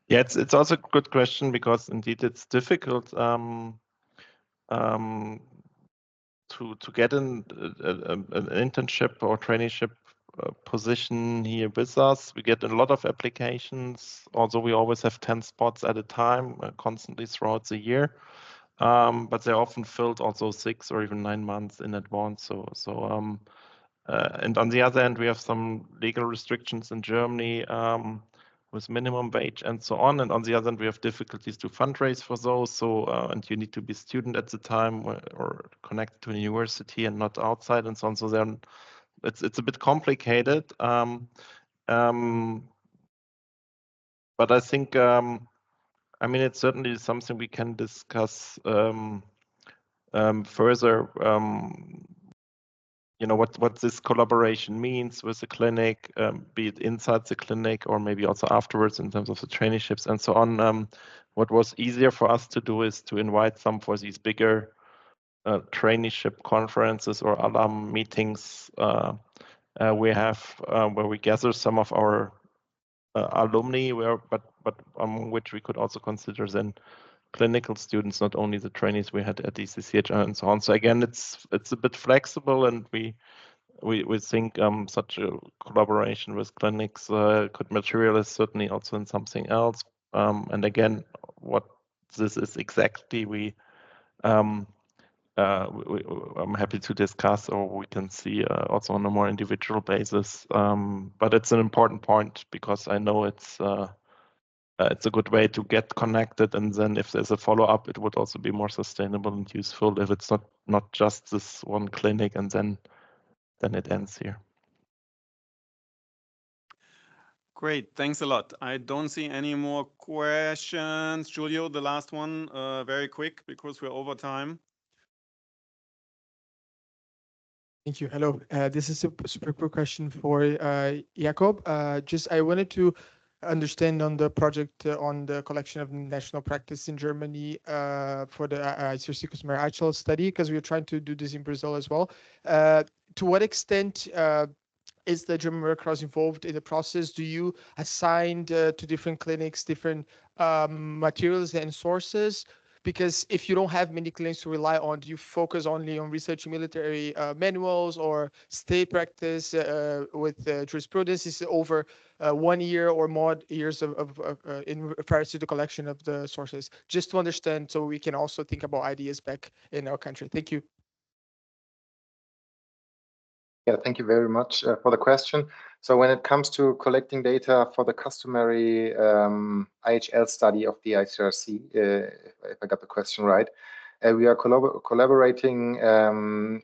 S3: Yeah, it's also a good question because indeed it's difficult to get an internship or traineeship position here with us. We get a lot of applications. Also, we always have 10 spots at a time, constantly throughout the year. But they're often filled also 6 or even 9 months in advance. And on the other hand, we have some legal restrictions in Germany with minimum wage and so on. And on the other hand, we have difficulties to fundraise for those. So, and you need to be a student at the time or connected to a university and not outside and so on. So then it's a bit complicated. But I think, I mean, it's certainly something we can discuss further. You know, what this collaboration means with the clinic, be it inside the clinic or maybe also afterwards in terms of the traineeships and so on. What was easier for us to do is to invite some for these bigger traineeship conferences or alum meetings we have where we gather some of our alumni, but among which we could also consider then clinical students, not only the trainees we had at EACEA and so on. So again, it's a bit flexible, and we think such a collaboration with clinics could materialize certainly also in something else. And again, what this is exactly, I'm happy to discuss, or we can see also on a more individual basis. But it's an important point because I know it's a good way to get connected, and then if there's a follow-up, it would also be more sustainable and useful if it's not just this one clinic and then it ends here.
S1: Great, thanks a lot. I don't see any more questions. Giulio, the last one, very quick because we're over time.
S5: Thank you. Hello. This is a super quick question for Jakob. Just I wanted to understand on the project on the collection of national practice in Germany for the IHL customer IHL study, because we are trying to do this in Brazil as well. To what extent is the German Red Cross involved in the process? Do you assign to different clinics different materials and sources? Because if you don't have many clinics to rely on, do you focus only on researching military manuals or state practice with jurisprudence? Is it over 1 year or more years in regards to the collection of the sources? Just to understand, so we can also think about ideas back in our country. Thank you.
S6: Yeah, thank you very much for the question. So when it comes to collecting data for the customary IHL study of the ICRC, if I got the question right, we are collaborating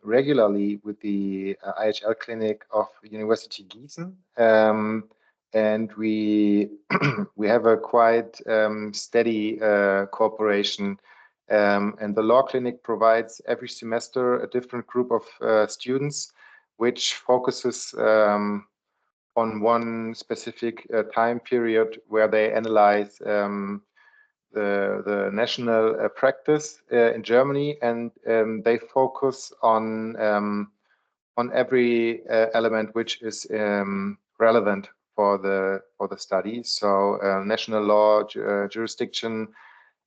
S6: regularly with the IHL clinic of University Gießen, and we we have a quite steady cooperation. And the law clinic provides every semester a different group of students, which focuses on one specific time period where they analyze the national practice in Germany, and they focus on every element which is relevant for the study. So national law, jurisdiction,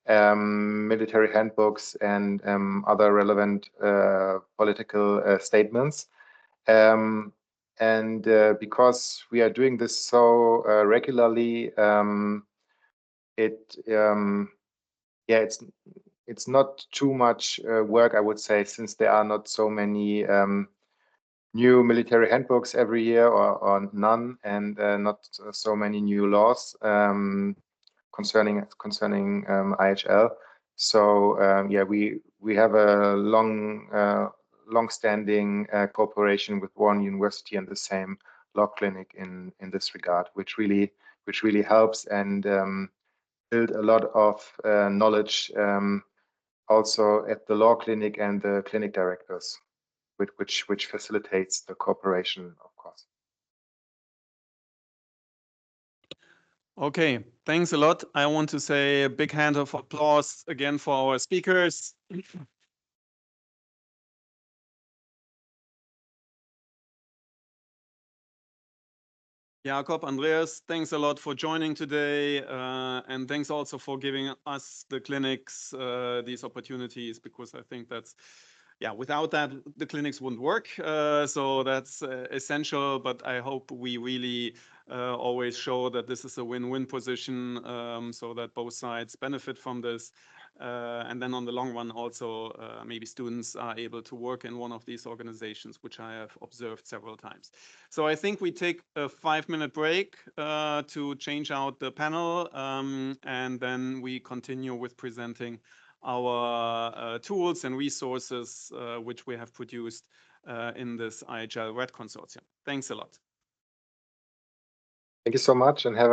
S6: military handbooks, and other relevant political statements. And because we are doing this so regularly, it's not too much work, I would say, since there are not so many new military handbooks every year, or none, and not so many new laws concerning IHL. So yeah, we have a long-standing cooperation with one university and the same law clinic in this regard, which really helps and build a lot of knowledge also at the law clinic and the clinic directors, which facilitates the cooperation, of course.
S1: Okay, thanks a lot. I want to say a big hand of applause again for our speakers. Jakob, Andreas, thanks a lot for joining today. And thanks also for giving us, the clinics, these opportunities, because I think that's, yeah, without that, the clinics wouldn't work. So that's essential, but I hope we really always show that this is a win-win position, so that both sides benefit from this. And then on the long run also, maybe students are able to work in one of these organizations, which I have observed several times. So I think we take a 5-minute break to change out the panel, and then we continue with presenting our tools and resources which we have produced in this IHL RED Consortium. Thanks a lot.
S6: Thank you so much, and have